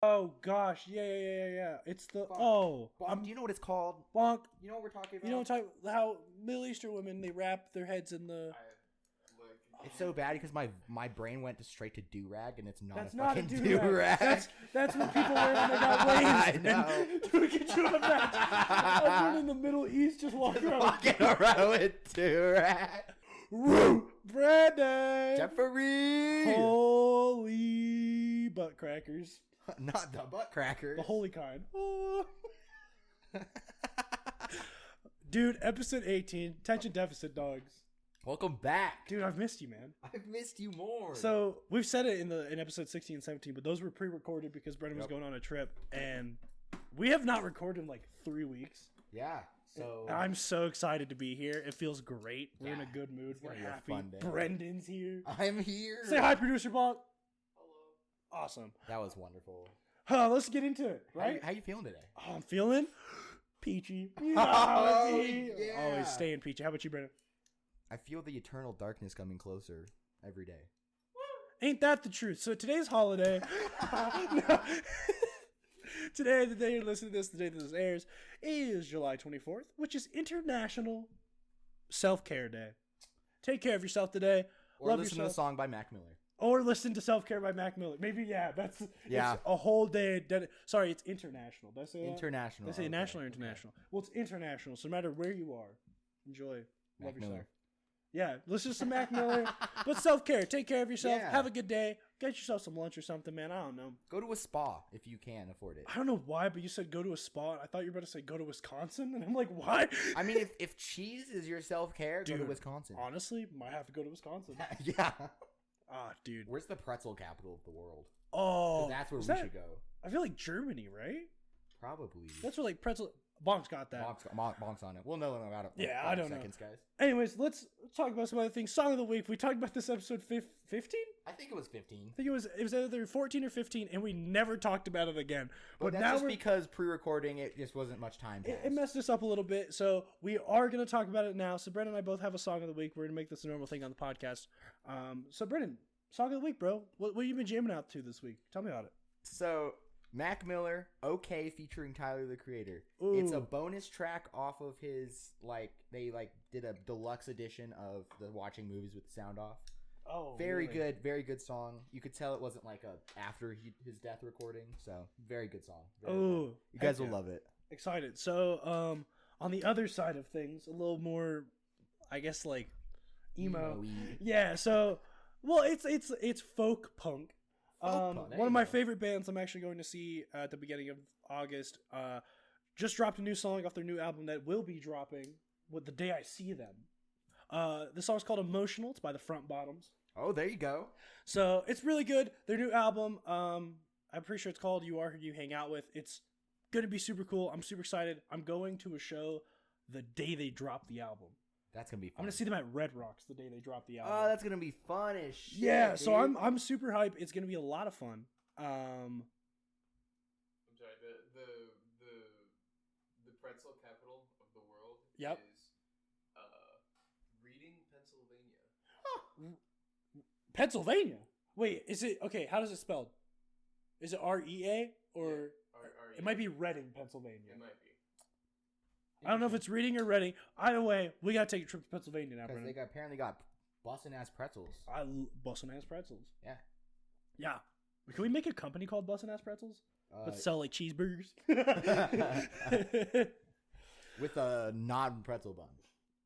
Oh gosh, yeah. It's the Bonk. Bonk. Do you know what it's called? bonk. You know what we're talking about? You know how Middle Eastern women they wrap their heads in the. It's so bad because my brain went straight to do-rag, and it's not That's a not a fucking do-rag. That's what people wear when they got waves. I know. Could you imagine everyone in the Middle East just walking around with do-rag. Brenden! Jeffrey! Holy butt crackers. Not the butt crackers. The holy kind. Oh. Dude, episode 18, attention deficit dogs. Welcome back. Dude, I've missed you, man. I've missed you more. So, we've said it in episode 16 and 17, but those were pre-recorded because Brenden was going on a trip, and we have not recorded in like 3 weeks. Yeah. So I'm so excited to be here. It feels great. We're in a good mood. We're happy. Brendan's here. I'm here. Say hi, producer Bonk. Hello. Awesome. That was wonderful. Let's get into it, right? How you feeling today? Oh, I'm feeling peachy. Oh, yeah. Always staying peachy. How about you, Brenden? I feel the eternal darkness coming closer every day. Ain't that the truth? So today's holiday. No. Today, the day you're listening to this, the day that this airs, is July 24th, which is International Self-Care Day. Take care of yourself today. Or listen to a song by Mac Miller. Or listen to Self-Care by Mac Miller. Maybe, it's a whole day. Sorry, it's international. Did I say that? International. Did I say national or international? Okay. Well, it's international, so no matter where you are, enjoy. Love yourself. Miller. Yeah, listen to some Mac Miller. But self-care. Take care of yourself. Yeah. Have a good day. Get yourself some lunch or something, man. I don't know. Go to a spa if you can afford it. I don't know why, but you said go to a spa. I thought you were about to say go to Wisconsin. And I'm like, why? I mean, if cheese is your self-care, go to Wisconsin. Honestly, might have to go to Wisconsin. Yeah. Ah, dude. Where's the pretzel capital of the world? Oh. That's where we should go. I feel like Germany, right? Probably. That's where like pretzel... Bonk's got that. Bonk's on it. We'll know about it. Yeah, I don't know. Guys. Anyways, let's talk about some other things. Song of the week. We talked about this episode 15? I think it was 15. I think it was either 14 or 15, and we never talked about it again. But that's just because pre-recording, it just wasn't much time passed. It messed us up a little bit, so we are going to talk about it now. So Brenden and I both have a song of the week. We're going to make this a normal thing on the podcast. So Brenden, song of the week, bro. What have you been jamming out to this week? Tell me about it. So... Mac Miller, OK, featuring Tyler, the Creator. Ooh. It's a bonus track off of his, they did a deluxe edition of the Watching Movies with the Sound Off. Oh, very good song. You could tell it wasn't after his death recording, so very good song. Oh, you guys will love it. Excited. So, on the other side of things, a little more, I guess, emo. Yeah, so, well, it's folk punk. One of my favorite bands I'm actually going to see at the beginning of August just dropped a new song off their new album that will be dropping the day I see them. The song's called Emotional. It's by the Front Bottoms. Oh, there you go. So it's really good. Their new album, I'm pretty sure it's called You Are Who You Hang Out With. It's going to be super cool. I'm super excited. I'm going to a show the day they drop the album. That's gonna be fun. I'm gonna see them at Red Rocks the day they drop the album. Oh, that's gonna be fun as shit. Yeah, dude. so I'm super hyped. It's gonna be a lot of fun. I'm sorry. The pretzel capital of the world is Reading, Pennsylvania. Huh. Pennsylvania. Wait, is it okay? How does it spelled? Is it REA or R-E-A. It might be Reading, Pennsylvania. It might be. I don't know if it's Reading or Reading. Either way, we gotta take a trip to Pennsylvania now, because they apparently got bussin' ass pretzels. Bussin' ass pretzels. Yeah. Yeah. Can we make a company called Bussin' ass pretzels? But sell cheeseburgers with a non-pretzel bun.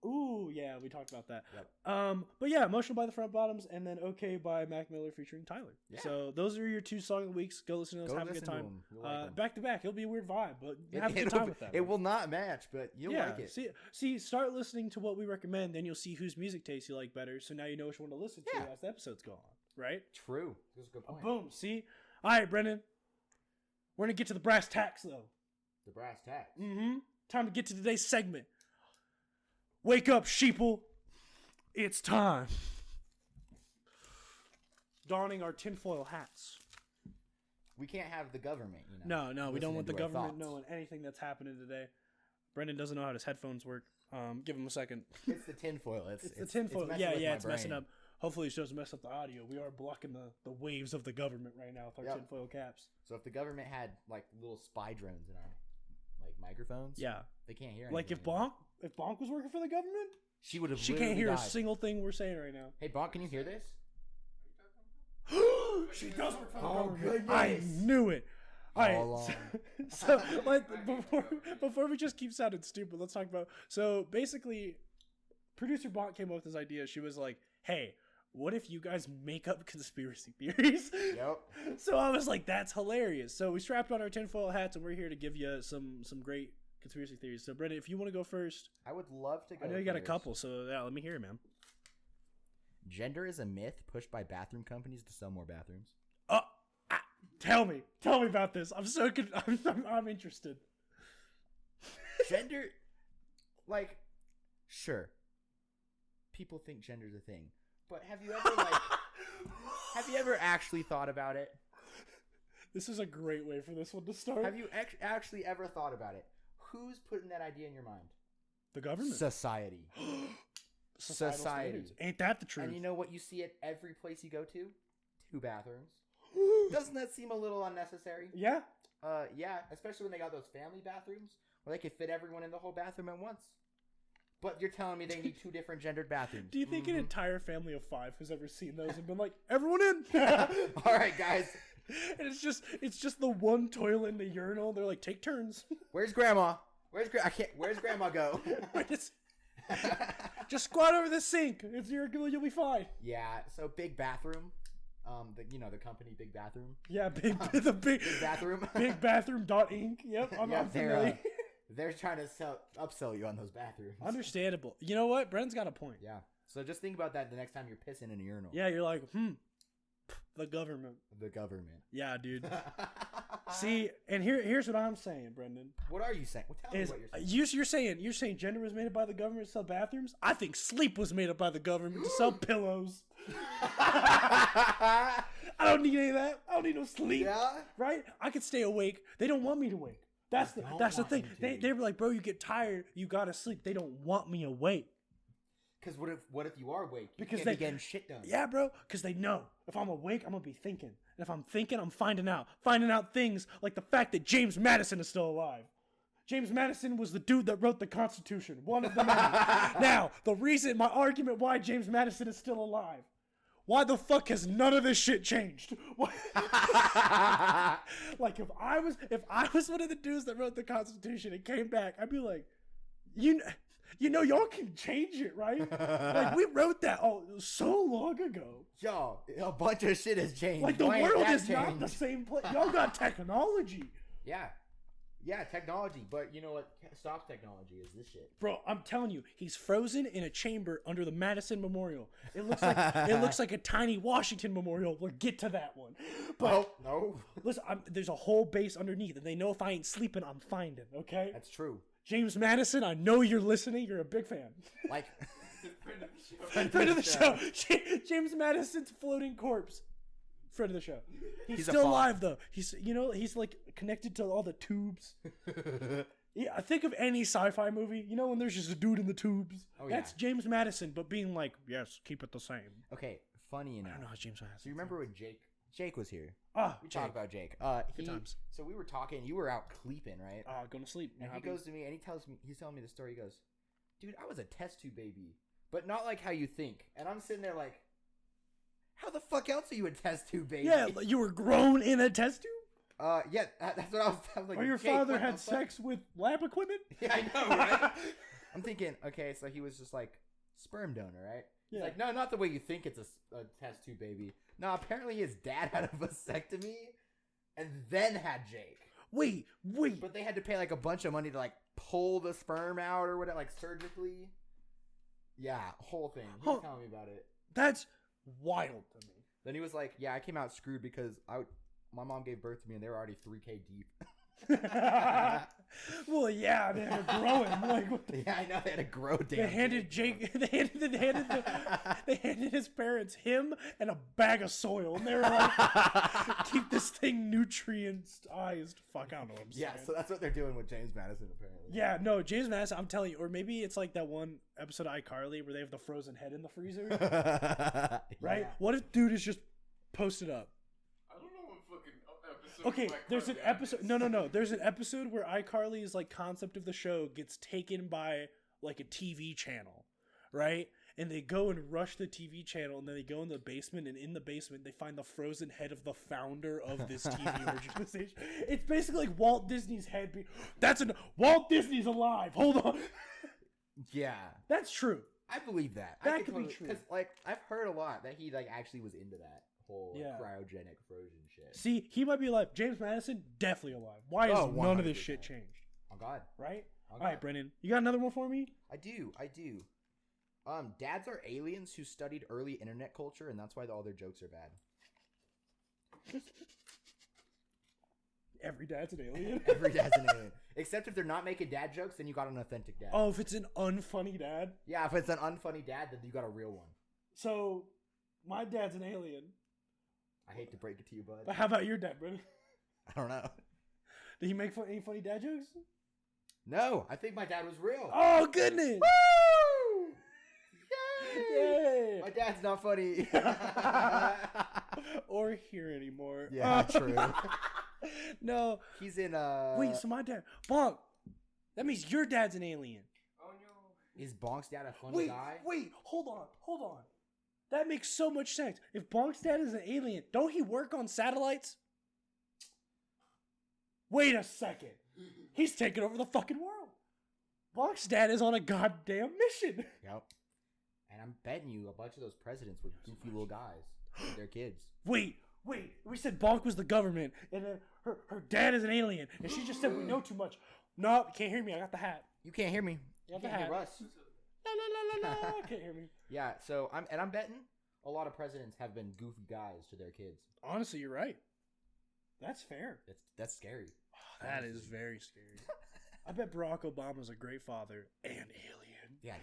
Ooh, yeah, we talked about that. Yep. But yeah, Emotional by the Front Bottoms, and then OK by Mac Miller featuring Tyler. Yeah. So those are your two song of the weeks. Go listen to those. Have a good time. Back to back. It'll be a weird vibe, but have a good time with that. It will not match, but you'll like it. See, start listening to what we recommend, then you'll see whose music taste you like better. So now you know which one to listen to as the episodes go on. Right? True. That's a good point. Boom. See. All right, Brenden. We're gonna get to the brass tacks, though. The brass tacks. Mm-hmm. Time to get to today's segment. Wake up, sheeple. It's time. Donning our tinfoil hats. We can't have the government, you know. No, we don't want the government knowing anything that's happening today. Brenden doesn't know how his headphones work. Give him a second. It's the tinfoil. It's the tinfoil. It's it's messing up. Hopefully it doesn't mess up the audio. We are blocking the waves of the government right now with our tinfoil caps. So if the government had like little spy drones in our like microphones, they can't hear anything. Like if Bonk was working for the government, she would have. She can't hear a single thing we're saying right now. Hey Bonk, can you hear this? She does work for the government. Goodness. I knew it. All right. So like before we just keep sounding stupid, let's talk about. So basically, producer Bonk came up with this idea. She was like, "Hey, what if you guys make up conspiracy theories?" Yep. So I was like, "That's hilarious." So we strapped on our tinfoil hats and we're here to give you some great conspiracy theories. So Brenden, if you want to go first, I would love to go. I know you got a couple, so yeah, let me hear it, man. Gender is a myth pushed by bathroom companies to sell more bathrooms. Tell me about this. I'm so I'm interested. Gender, like, sure, people think gender's a thing, but have you ever actually thought about it? This is a great way for this one to start. Have you actually ever thought about it? Who's putting that idea in your mind? The government. Society. Society. Ain't that the truth? And you know what you see at every place you go to? 2 bathrooms. Doesn't that seem a little unnecessary? Yeah. Yeah, especially when they got those family bathrooms where they could fit everyone in the whole bathroom at once. But you're telling me they need 2 different gendered bathrooms. Do you think an entire family of 5 has ever seen those and been like, everyone in? All right, guys. And it's just the one toilet in the urinal. They're like, take turns. Where's grandma? Where's grandma go? Just squat over the sink. You'll be fine. Yeah. So big bathroom. The company Big Bathroom. Yeah, big bathroom. Big Bathroom Inc. Yep, I'm familiar. They're trying to upsell you on those bathrooms. Understandable. You know what? Brent's got a point. Yeah. So just think about that the next time you're pissing in a urinal. Yeah, you're like, the government. The government. Yeah, dude. See, and here's what I'm saying, Brenden. What are you saying? Well, tell me what you're saying. You're saying gender was made up by the government to sell bathrooms? I think sleep was made up by the government to sell pillows. I don't need any of that. I don't need no sleep. Yeah. Right? I could stay awake. They don't want me to wake. That's the thing. They were like, bro, you get tired, you gotta sleep. They don't want me awake. Because what if you are awake? Because they getting shit done. Yeah, bro. Because they know if I'm awake, I'm gonna be thinking. And if I'm thinking, I'm finding out things like the fact that James Madison is still alive. James Madison was the dude that wrote the Constitution. One of the many. Now, my argument why James Madison is still alive. Why the fuck has none of this shit changed? Like if I was one of the dudes that wrote the Constitution and came back, I'd be like, you know, y'all can change it, right? Like we wrote that so long ago. Yo, a bunch of shit has changed. Like the world is not the same place. Y'all got technology. Yeah, technology. But you know what stops technology is this shit. Bro, I'm telling you, he's frozen in a chamber under the Madison Memorial. It looks like a tiny Washington Memorial. We'll get to that one. But no. Listen, there's a whole base underneath, and they know if I ain't sleeping, I'm finding. Okay. That's true. James Madison, I know you're listening. You're a big fan. Like, friend of the show. James Madison's floating corpse. Friend of the show. He's still alive though. He's like connected to all the tubes. Yeah, I think of any sci-fi movie. You know when there's just a dude in the tubes. Oh, that's James Madison, but being like, yes, keep it the same. Okay, funny enough. I don't know how James Madison. So you remember when Jake was here? We Jake. talked about Jake. Good times. So we were talking. You were out cleeping, right? Going to sleep. And he goes to me and he's telling me the story. He goes, "Dude, I was a test tube baby, but not like how you think." And I'm sitting there like, how the fuck else are you a test tube baby? Yeah, you were grown in a test tube? Yeah, that's what I was like. Or your father had sex with lab equipment? Yeah, I know, right? I'm thinking, okay, so he was just like sperm donor, right? Yeah. He's like, no, not the way you think it's a test tube baby. No, apparently his dad had a vasectomy and then had Jake. Wait. But they had to pay like a bunch of money to like pull the sperm out or whatever, like surgically. Yeah, whole thing. He was telling me about it. That's wild to me. Then he was like, yeah, I came out screwed because my mom gave birth to me and they were already 3K deep. Well, yeah, they had to grow him. Like, what the Yeah, I know they had to grow damn. they handed Jake. They handed his parents him and a bag of soil, and they were like, "Keep this thing nutrientized." Fuck, I don't know what I'm saying. Yeah, so that's what they're doing with James Madison apparently. Yeah, no, James Madison. I'm telling you, or maybe it's like that one episode of iCarly where they have the frozen head in the freezer, right? Yeah. What if dude is just posted up? I don't know what fucking episode. Okay, of my there's an cartoon episode. is. No. There's an episode where iCarly's like concept of the show gets taken by like a TV channel, right? And they go and rush the TV channel, and then they go in the basement, and in the basement they find the frozen head of the founder of this TV organization. It's basically like Walt Disney's head. Walt Disney's alive. Hold on. Yeah. That's true. I believe that. That could be true. Because, like, I've heard a lot that he, like, actually was into that whole Yeah. cryogenic frozen shit. See, he might be alive. James Madison, definitely alive. Why has none of this 100%. shit changed? Oh, God. Right? Oh, All right, God. Brendan. You got another one for me? I do. Dads are aliens who studied early internet culture, and that's why all their jokes are bad. Every dad's an alien. Every dad's an alien. Except if they're not making dad jokes, then you got an authentic dad. Oh, if it's an unfunny dad? Yeah, if it's an unfunny dad, then you got a real one. So, my dad's an alien. I hate to break it to you, bud. But how about your dad, Brendan? I don't know. Did he make any funny dad jokes? No, I think my dad was real. Oh, goodness! Woo! Yay! Yay! My dad's not funny. Or here anymore. Yeah, true. No. He's in Wait, so my dad... Bonk! That means your dad's an alien. Oh no. Is Bonk's dad a funny guy? Wait, hold on. That makes so much sense. If Bonk's dad is an alien, don't he work on satellites? Wait a second. He's taking over the fucking world. Bonk's dad is on a goddamn mission. Yep. And I'm betting you a bunch of those presidents were goofy little guys with their kids. Wait. We said Bonk was the government, and then her dad is an alien, and she just said we know too much. No, you can't hear me. I got the hat. You can't hear me. You You got the can't hat. hear us. La. Can't hear me. Yeah, so I'm betting a lot of presidents have been goofy guys to their kids. Honestly, you're right. That's fair. That's scary. That is very scary. I bet Barack Obama's a great father and alien. Yeah,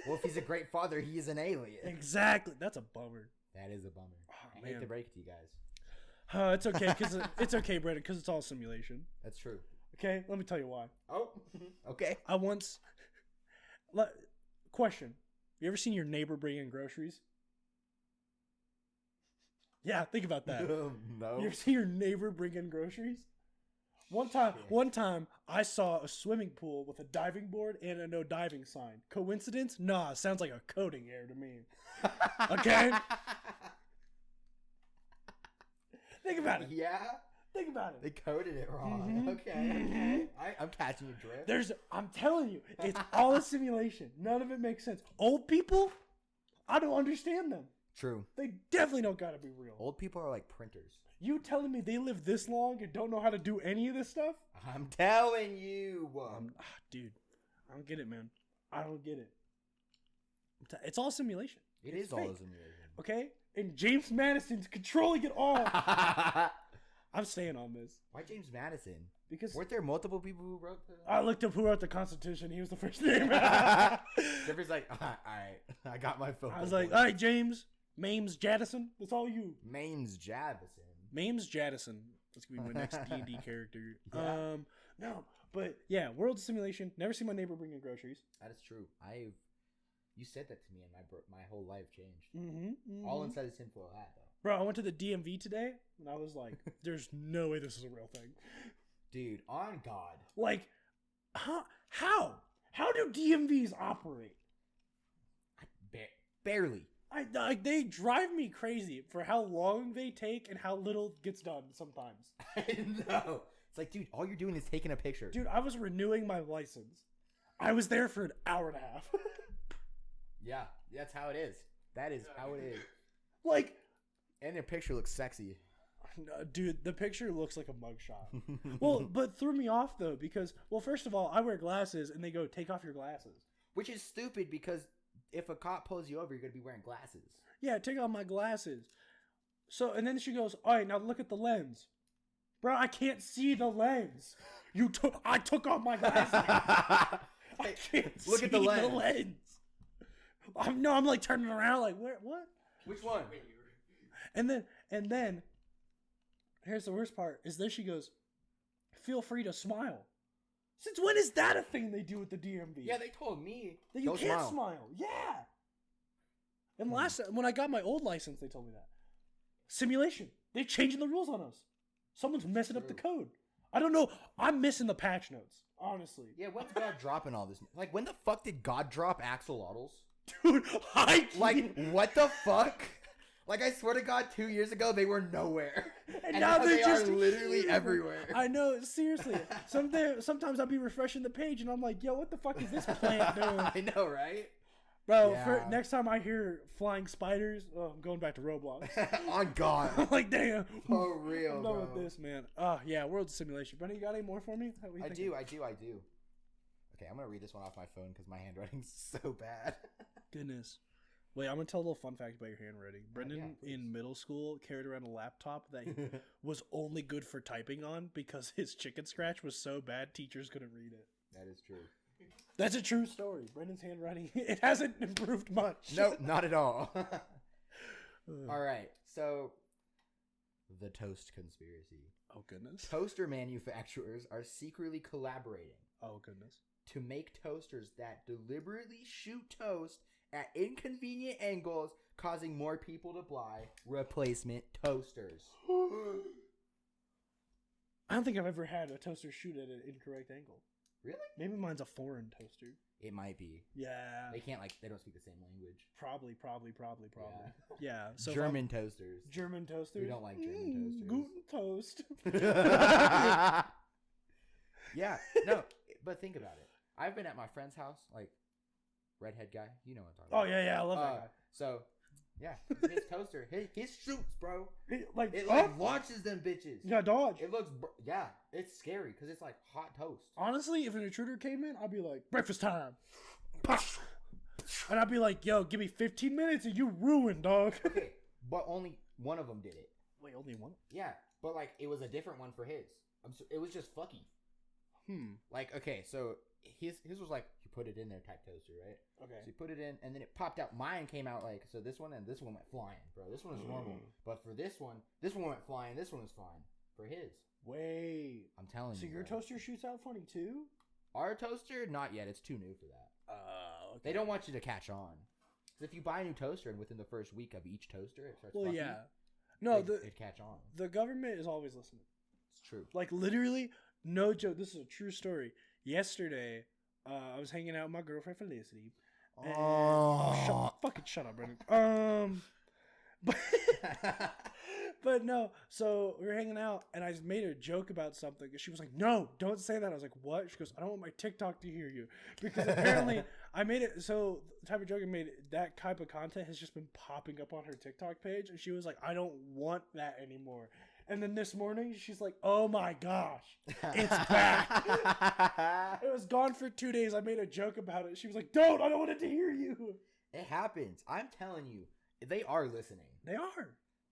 well, if he's a great father, he is an alien. Exactly. That's a bummer. That is a bummer. Oh, I hate man. to break it to you guys. It's okay, because it's okay, Brandon, because it's all simulation. That's true. Okay, let me tell you why. Oh, okay. I once... Question. You ever seen your neighbor bring in groceries? Yeah, think about that. No. You ever see your neighbor bring in groceries? One time, I saw a swimming pool with a diving board and a no diving sign. Coincidence? Nah, sounds like a coding error to me. Okay? Think about it. Yeah? Think about it. They coded it wrong. Mhm. Okay. I'm catching your drift. I'm telling you, it's all a simulation. None of it makes sense. Old people, I don't understand them. True. They definitely don't gotta be real. Old people are like printers. You telling me they live this long and don't know how to do any of this stuff? I'm telling you. Dude, I don't get it, man. I don't get it. It's all simulation. It's fake. all a simulation. Okay? And James Madison's controlling it all. I'm staying on this. Why James Madison? Because Weren't there multiple people who wrote the... I looked up who wrote the Constitution. He was the first name. Jeffrey's like, all right, I got my phone. I was like, all right, James Madison. That's all you. James Madison. James Madison. That's going to be my next D&D character. Yeah. No, but yeah, world simulation. Never seen my neighbor bring in groceries. That is true. You said that to me, and my whole life changed. Mm-hmm. All inside his tinfoil hat, though. Bro, I went to the DMV today, and I was like, there's no way this is a real thing. Dude, on God. Like, how? How do DMVs operate? Barely. They drive me crazy for how long they take and how little gets done sometimes. I know. It's like, dude, all you're doing is taking a picture. Dude, I was renewing my license. I was there for an hour and a half. Yeah, that's how it is. That is how it is. Like, And your picture looks sexy. no, dude, the picture looks like a mugshot. Well, but threw me off though because, well, first of all, I wear glasses and they go, take off your glasses. Which is stupid because if a cop pulls you over, you're going to be wearing glasses. Yeah, take off my glasses. So, and then she goes, all right, now look at the lens. Bro, I can't see the lens. I took off my glasses. I can't Look see at the lens. I'm like turning around like what? Which one? And then here's the worst part is then she goes, feel free to smile. Since when is that a thing they do with the DMV? Yeah, they told me that you can't smile. Yeah. And when I got my old license, they told me that. Simulation. They're changing the rules on us. Someone's messing up the code. I don't know. I'm missing the patch notes, honestly. Yeah, when's God dropping all this? Like, when the fuck did God drop axolotls? Dude, what the fuck? Like, I swear to God, 2 years ago, they were nowhere. And now they are literally everywhere. I know, seriously. Sometimes I'll be refreshing the page, and I'm like, yo, what the fuck is this plant doing? I know, right? Bro, for next time I hear flying spiders, I'm going back to Roblox. On God. I'm like, damn. For real, I'm done with this, man. Oh, yeah, World Simulation. Brennan, you got any more for me? I do. Okay, I'm going to read this one off my phone because my handwriting's so bad. Goodness. Wait, I'm going to tell a little fun fact about your handwriting. Brendan, in middle school, carried around a laptop that was only good for typing on because his chicken scratch was so bad, teachers couldn't read it. That is true. That's a true story. Brendan's handwriting, it hasn't improved much. Nope, not at all. All right, so the toast conspiracy. Oh, goodness. Toaster manufacturers are secretly collaborating. Oh, goodness. To make toasters that deliberately shoot toast at inconvenient angles, causing more people to buy replacement toasters. I don't think I've ever had a toaster shoot at an incorrect angle. Really? Maybe mine's a foreign toaster. It might be. Yeah. They can't, they don't speak the same language. Probably. Yeah. So German toasters. German toasters? We don't like German toasters. Guten toast. Yeah. No, but think about it. I've been at my friend's house, redhead guy. You know what I'm talking about. Oh, yeah. I love that guy. So, yeah. His toaster. His shoots, bro. It launches them bitches. Yeah, dodge. It looks... it's scary because it's hot toast. Honestly, if an intruder came in, I'd be like, breakfast time. And I'd be like, yo, give me 15 minutes and you ruined, dog. Okay, but only one of them did it. Wait, only one? Yeah, but it was a different one for his. It was just fucky. Okay, so his was you put it in there type toaster, right? Okay. So you put it in, and then it popped out. Mine came out so this one and this one went flying, bro. This one is normal, but for this one went flying. This one was fine for his. Wait, I'm telling you. So your toaster shoots out funny too? Our toaster, not yet. It's too new for that. Okay. They don't want you to catch on. Because if you buy a new toaster and within the first week of each toaster it starts fucking, no, it'd catch on. The government is always listening. It's true. Literally, no joke. This is a true story. Yesterday, I was hanging out with my girlfriend Felicity. And, shut up, Brendan. But no, so we were hanging out, and I just made a joke about something. And she was like, "No, don't say that." I was like, "What?" She goes, "I don't want my TikTok to hear you," because apparently I made it. So the type of joke I made, that type of content has just been popping up on her TikTok page, and she was like, "I don't want that anymore." And then this morning, she's like, "Oh my gosh, it's back." It was gone for 2 days. I made a joke about it. She was like, I don't want it to hear you. It happens. I'm telling you, they are listening. They are.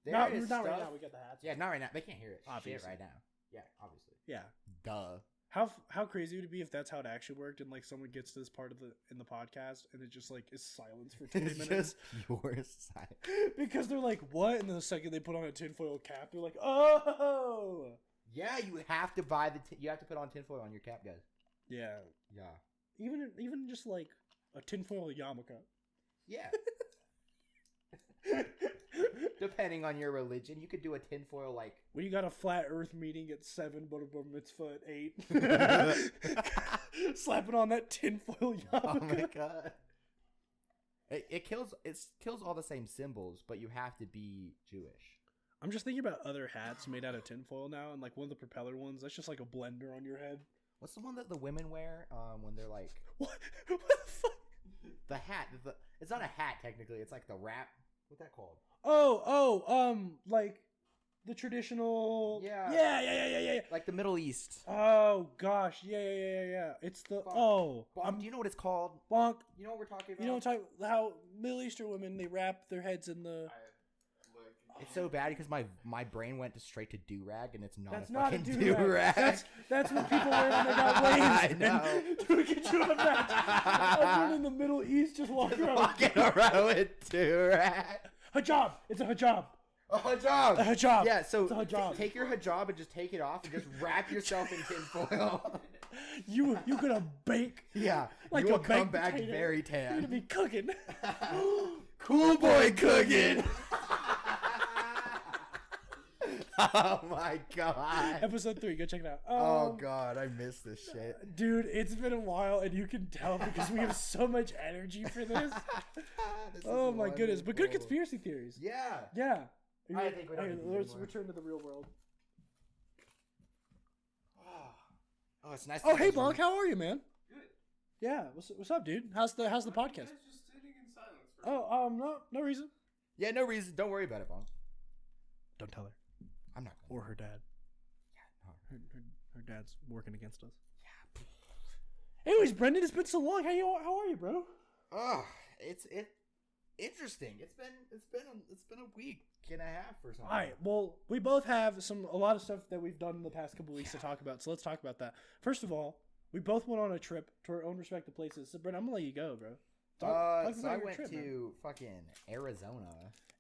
Not right now. We got the hats. Yeah, not right now. They can't hear it. Obviously. Shit right now. Yeah, obviously. Yeah. Duh. How crazy would it be if that's how it actually worked and someone gets to this part of in the podcast and it just is silence for 20 minutes? Just pure silence. Because they're like, what? And then the second they put on a tinfoil cap, they're like, oh. Yeah, you have to buy you have to put on tinfoil on your cap, guys. Yeah. Yeah. Even just a tinfoil yarmulke. Yeah. Depending on your religion, you could do a tinfoil when you got a flat Earth meeting at 7, but a mitzvah at 8. Slapping on that tinfoil yarmulke. Oh my god! It kills all the same symbols, but you have to be Jewish. I'm just thinking about other hats made out of tinfoil now, and one of the propeller ones that's just a blender on your head. What's the one that the women wear when they're what? What the fuck? The hat. It's not a hat technically. It's the wrap. What's that called? The traditional. Yeah. Yeah. The Middle East. Oh gosh, yeah. It's the Bonk. Do you know what it's called? Bonk. You know what we're talking about? You know how Middle Eastern women they wrap their heads in the. It's so bad because my brain went straight to do-rag, and it's not That's a not a fucking do-rag. That's what people wear when they got waves. I know. Could you imagine? Everyone in the Middle East just walking around with do-rag. Hijab. It's a hijab. A hijab. A hijab. Yeah, so it's a hijab. Take your hijab and just take it off and just wrap yourself in tinfoil. You gonna bake? Yeah, like you will a come baked back potato. very You're gonna tan. be cooking. Cool boy cooking. Oh my god. Episode 3, go check it out. Oh god, I miss this shit. Dude, it's been a while, and you can tell because we have so much energy for this. Oh my goodness, but good conspiracy theories. Yeah. Yeah. I think we don't need these let's anymore. return to the real world. Oh, it's nice. Oh, hey, Bonk, how are you, man? Good. Yeah, what's up, dude? How's the podcast? You guys just sitting in silence for No reason. Yeah, no reason. Don't worry about it, Bonk. Don't tell her. I'm not. Or her dad. Yeah, no. Her dad's working against us. Yeah. Anyways, Brenden, it's been so long. How are you, bro? Oh, it's interesting. It's been a week and a half or something. All right. Well, we both have a lot of stuff that we've done in the past couple weeks to talk about. So let's talk about that. First of all, we both went on a trip to our own respective places. So, Brenden, I'm gonna let you go, bro. Talk So about I your went trip, to man. fucking Arizona.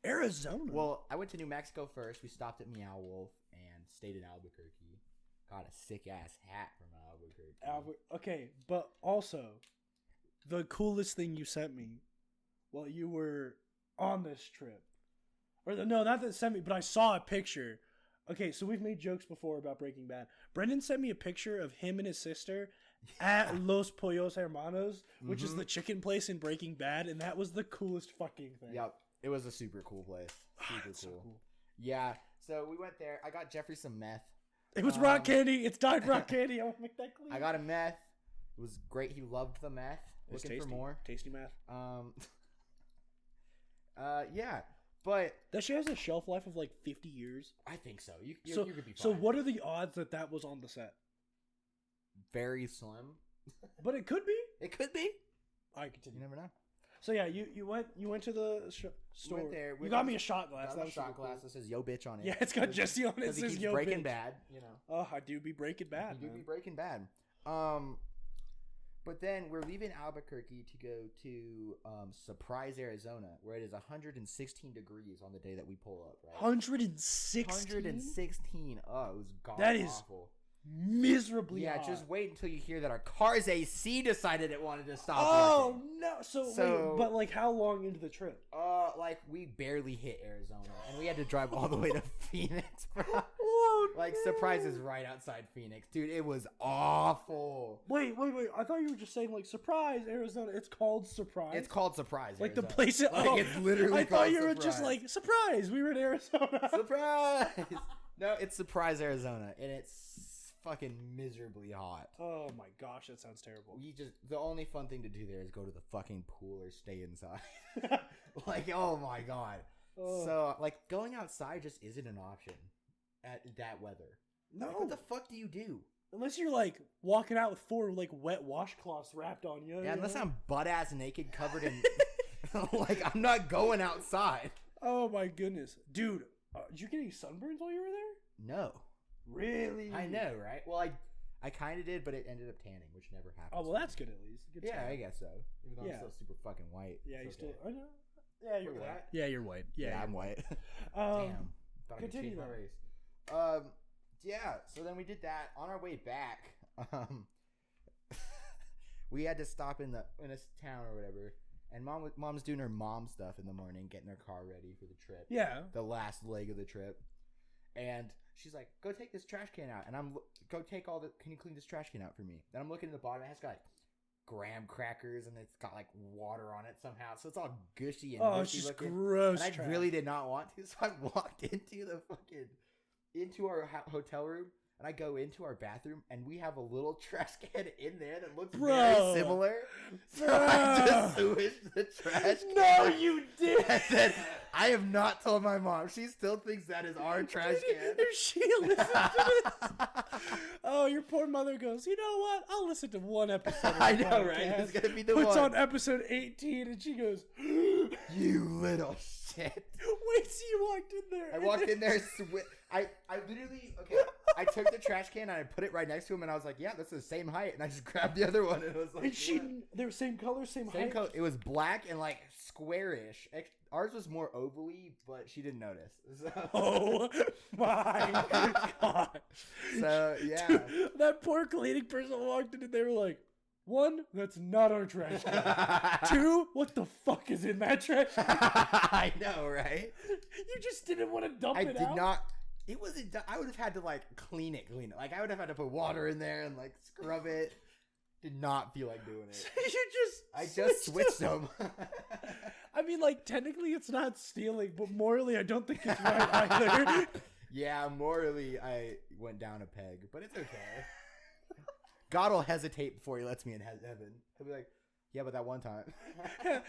Arizona. Well, I went to New Mexico first. We stopped at Meow Wolf and stayed in Albuquerque. Got a sick ass hat from Albuquerque. Okay, but also, the coolest thing you sent me while you were on this trip, no, not that sent me, but I saw a picture. Okay, so we've made jokes before about Breaking Bad. Brenden sent me a picture of him and his sister at Los Pollos Hermanos, which is the chicken place in Breaking Bad, and that was the coolest fucking thing. Yep, it was a super cool place. Super So cool. Yeah, so we went there. I got Jeffrey some meth. It was rock candy. It's dyed rock candy. I want to make that clear. I got him meth. It was great. He loved the meth. It was Looking tasty. for more. Tasty meth. Yeah, but That shit has a shelf life of like 50 years. I think so. You could be fine. So what are the odds that was on the set? Very slim. But it could be. It could be. I continue. You never know. So yeah, you went to the store. Went there. You got me a shot glass. Got That a was shot super glass cool. that says "Yo bitch" on it. Yeah, it's got Jesse on it. It Because he says keeps "Yo Breaking bitch." Bad. You know. Oh, I do be Breaking Bad. You do Man. be Breaking Bad. But then we're leaving Albuquerque to go to Surprise, Arizona, where it is 116 degrees on the day that we pull up. Right. 116. 116. Oh, it was god That is awful. Miserably. Yeah, hot. just wait until you hear that our car's AC decided it wanted to stop Oh working. no! So So- wait, but like how long into the trip? Like we barely hit Arizona, and we had to drive all the way to Phoenix, bro. Oh, Like Surprise is right outside Phoenix, dude. It was awful. Wait! I thought you were just saying like Surprise, Arizona. It's called Surprise. It's called Surprise, like the Arizona. place. It's literally. I thought called you were Surprise. just like Surprise. We were in Arizona. Surprise. No, it's Surprise, Arizona, and it's fucking miserably hot. Oh my gosh, that sounds terrible. The only fun thing to do there is go to the fucking pool or stay inside. Like, oh my god. Oh. So, like, going outside just isn't an option at that weather. No. Like, what the fuck do you do? Unless you're like walking out with 4 like wet washcloths wrapped on you. Yeah, unless I'm butt ass naked, covered in. Like, I'm not going outside. Oh my goodness, dude! Did you get any sunburns while you were there? No. Really? I know, right? Well, I kind of did, but it ended up tanning, which never happens. Oh well, that's good at least. Good Yeah, time. I guess so. Even though Yeah. I'm still super fucking white. Yeah, It's you okay. still. I know. Yeah, you're Look at white. that. Yeah, you're white. Yeah, I'm white. Um, Damn. Thought I could continue change my though. race. Yeah. So then we did that. On our way back, we had to stop in a town or whatever, and mom's doing her mom stuff in the morning, getting her car ready for the trip. Yeah. The last leg of the trip, and she's like, "Go take this trash can out," and go take all the. Can you clean this trash can out for me? Then I'm looking at the bottom. It has got like graham crackers, and it's got like water on it somehow, so it's all gushy and Oh, it's mushy just looking. gross. And I trash. really did not want to, so I walked into our hotel room, and I go into our bathroom, and we have a little trash can in there that looks Bro. very similar. So I just swished the trash can. No, you did. And then I have not told my mom. She still thinks that is our trash can. If she listens to this, oh, your poor mother goes. You know what? I'll listen to one episode. Of I the know, right? podcast." It's gonna be the Puts one. on episode 18, and she goes, You little shit. Wait, so you walked in there. I walked in there. I literally, okay, I took the trash can and I put it right next to him and I was like, yeah, that's the same height. And I just grabbed the other one and it was like, and they were same color, same height? color. It was black and like squarish. Ours was more ovally, but she didn't notice. So. Oh my god. So, yeah. Dude, that poor cleaning person walked in and they were like, 1, that's not our trash can. 2, what the fuck is in that trash can? I know, right? You just didn't want to dump it out? I did not. It wasn't. I would have had to like clean it. Like I would have had to put water in there and like scrub it. Did not feel like doing it. I just switched them. I mean, like technically it's not stealing, but morally I don't think it's right either. Yeah, morally I went down a peg, but it's okay. God will hesitate before he lets me in heaven. He'll be like, yeah, but that one time.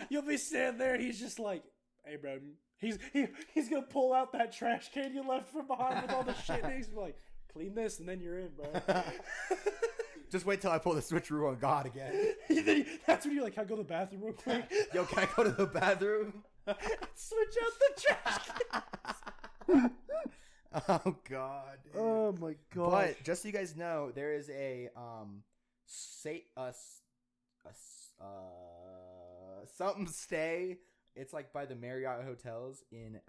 You'll be standing there and he's just like, hey, bro. He's going to pull out that trash can you left from behind with all the shit and he's like, clean this and then you're in, bro. Just wait till I pull the switcheroo on God again. That's when you're like, can I go to the bathroom real quick? Yo, can I go to the bathroom? Switch out the trash cans. Oh god. Dude. Oh my god. But just so you guys know, there is a something stay. It's like by the Marriott hotels in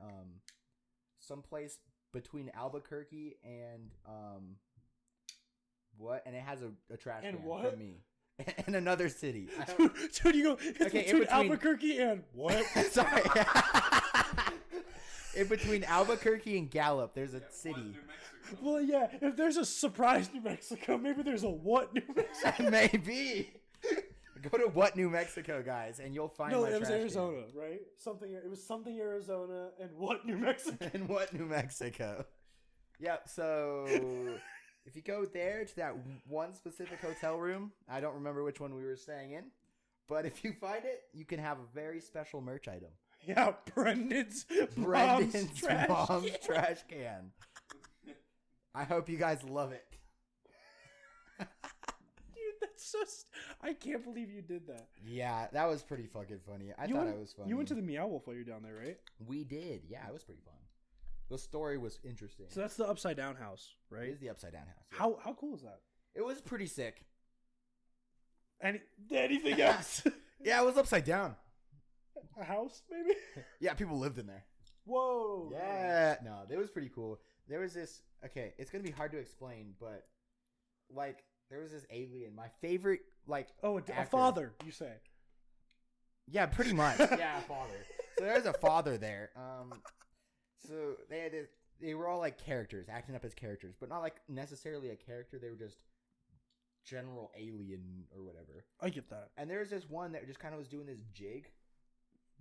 someplace between Albuquerque and and it has a trash can for me. In another city. Dude, you go, it's okay, between Albuquerque and what? Sorry. In between Albuquerque and Gallup, there's a city. Well, yeah, if there's a Surprise, New Mexico, maybe there's a what, New Mexico? Maybe. Go to what, New Mexico, guys, and you'll find my trash can. No, it was Arizona, right? It was something Arizona and what, New Mexico? And what, New Mexico. Yep, so if you go there to that one specific hotel room, I don't remember which one we were staying in, but if you find it, you can have a very special merch item. Yeah, Brendan's mom's trash can. I hope you guys love it. Dude, that's so... I can't believe you did that. Yeah, that was pretty fucking funny. I thought it was funny. You went to the Meow Wolf while you were down there, right? We did. Yeah, it was pretty fun. The story was interesting. So that's the Upside Down house, right? It is the Upside Down house. Yeah. How cool is that? It was pretty sick. Anything else? Yeah, it was upside down. A house, maybe? Yeah, people lived in there. Whoa. Yeah. No, it was pretty cool. There was this... Okay, it's going to be hard to explain, but... Like, there was this alien. My favorite, like... Oh, a father, you say? Yeah, pretty much. Yeah, a father. So there's a father there. So they were all like characters, acting up as characters, but not like necessarily a character. They were just general alien or whatever. I get that. And there's this one that just kind of was doing this jig.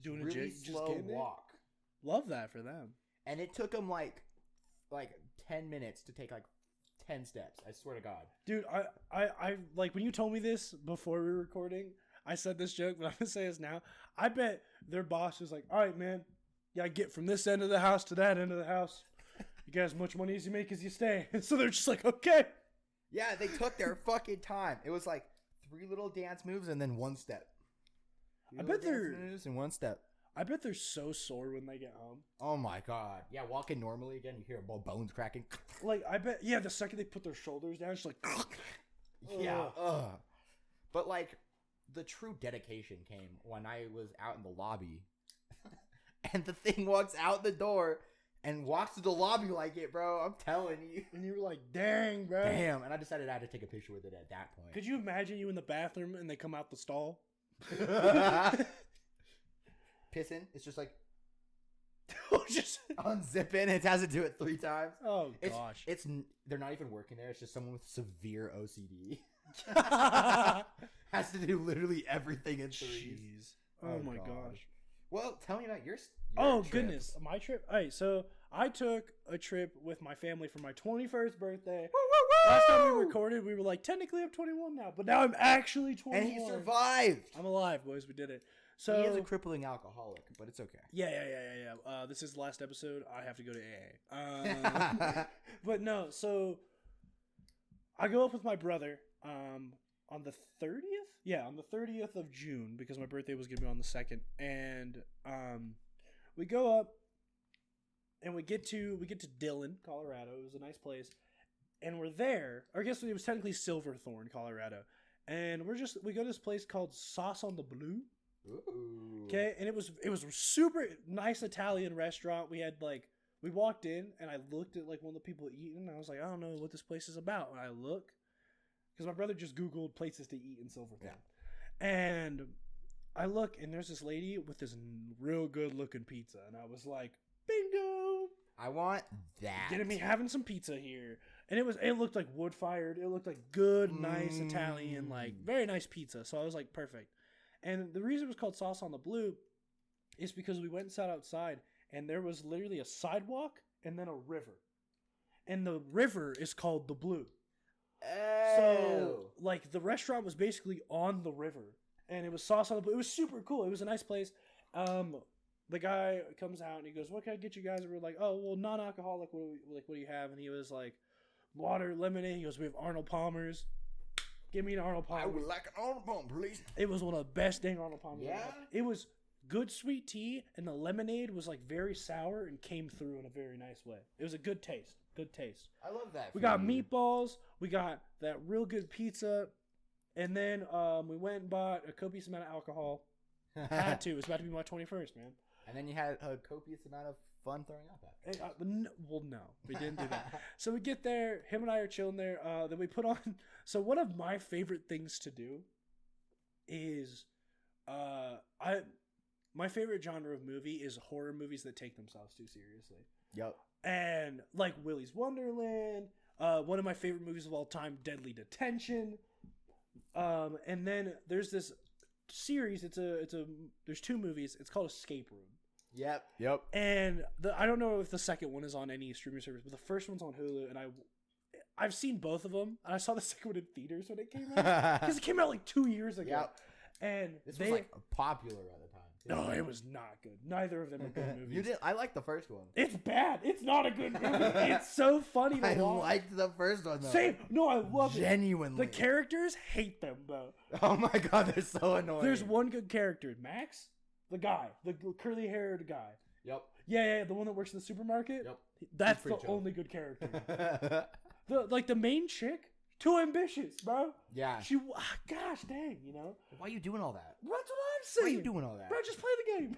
Doing really a jig? slow walk. Love that for them. And it took them like 10 minutes to take like 10 steps. I swear to God. Dude, I like when you told me this before we were recording, I said this joke, but I'm going to say this now. I bet their boss was like, all right, man, you got to get from this end of the house to that end of the house. You get as much money as you make as you stay. And so they're just like, okay. Yeah, they took their fucking time. It was like 3 little dance moves and then 1 step. I bet they're moves and 1 step. I bet they're so sore when they get home. Oh my God. Yeah, walking normally again, you hear bones cracking. Like, I bet, yeah, the second they put their shoulders down, it's like, yeah. Ugh. But like, the true dedication came when I was out in the lobby. And the thing walks out the door and walks to the lobby like it, bro. I'm telling you. And you were like, dang, bro. Damn. And I decided I had to take a picture with it at that point. Could you imagine you in the bathroom and they come out the stall? Pissing. It's just like just unzipping. It has to do it 3 times. Oh gosh. It's they're not even working there. It's just someone with severe OCD. Has to do literally everything in 3s. Jeez. Oh my gosh. Well, tell me about your trip. Goodness, my trip. All right, so I took a trip with my family for my 21st birthday. Woo, woo, woo! Last time we recorded, we were like, technically I'm 21 now, but now I'm actually 21. And he survived. I'm alive, boys. We did it. So he is a crippling alcoholic, but it's okay. Yeah. This is the last episode. I have to go to AA. But no, so I go up with my brother. on the 30th. Yeah, on the 30th of June, because my birthday was gonna be on the 2nd, and we go up, and we get to Dillon, Colorado. It was a nice place, and we're there. Or I guess it was technically Silverthorne, Colorado, and we go to this place called Sauce on the Blue. Ooh. Okay, and it was a super nice Italian restaurant. We walked in, and I looked at like one of the people eating, and I was like, I don't know what this place is about. And I look, because my brother just Googled places to eat in Silverthorne, and I look, and there's this lady with this real good looking pizza, and I was like, bingo! I want that. Getting me having some pizza here, and it looked like wood fired. It looked like good, nice Italian, like very nice pizza. So I was like, perfect. And the reason it was called Sauce on the Blue is because we went and sat outside, and there was literally a sidewalk and then a river. And the river is called the Blue. Oh. So, like, the restaurant was basically on the river, and it was Sauce on the Blue. It was super cool. It was a nice place. The guy comes out, and he goes, what can I get you guys? And we're like, oh, well, non-alcoholic, what do you have? And he was like, water, lemonade. He goes, we have Arnold Palmer's. Give me an Arnold Palmer. I would like an Arnold Palmer, please. It was one of the best dang Arnold Palmer. Yeah? It was good sweet tea, and the lemonade was like very sour and came through in a very nice way. It was a good taste. Good taste. I love that. We got meatballs. We got that real good pizza. And then we went and bought a copious amount of alcohol. Had to. It was about to be my 21st, man. And then you had a copious amount of fun throwing up at it. Well, no. We didn't do that. So we get there. Him and I are chilling there. Then we put on... So one of my favorite things to do is... My favorite genre of movie is horror movies that take themselves too seriously. Yep. And like Willy's Wonderland, one of my favorite movies of all time, Deadly Detention. And then there's this series. There's 2 movies. It's called Escape Room. Yep. And I don't know if the second one is on any streaming service, but the first one's on Hulu, and I've seen both of them. And I saw the second one in theaters when it came out, because it came out like 2 years ago. Yep. And this was like popular at the time. No, it was not good. Neither of them are good movies. You did. I liked the first one. It's bad. It's not a good movie. It's so funny to watch. I liked the first one though. Same. No, I love it. Genuinely. The characters hate them though. Oh my god, they're so annoying. There's one good character, Max, the guy, the curly-haired guy. Yep. Yeah, the one that works in the supermarket. Yep. That's the only good character. the main chick, too ambitious, bro. Yeah. Gosh dang, you know. Why are you doing all that? That's what I'm saying. Why are you doing all that? Bro, just play the game.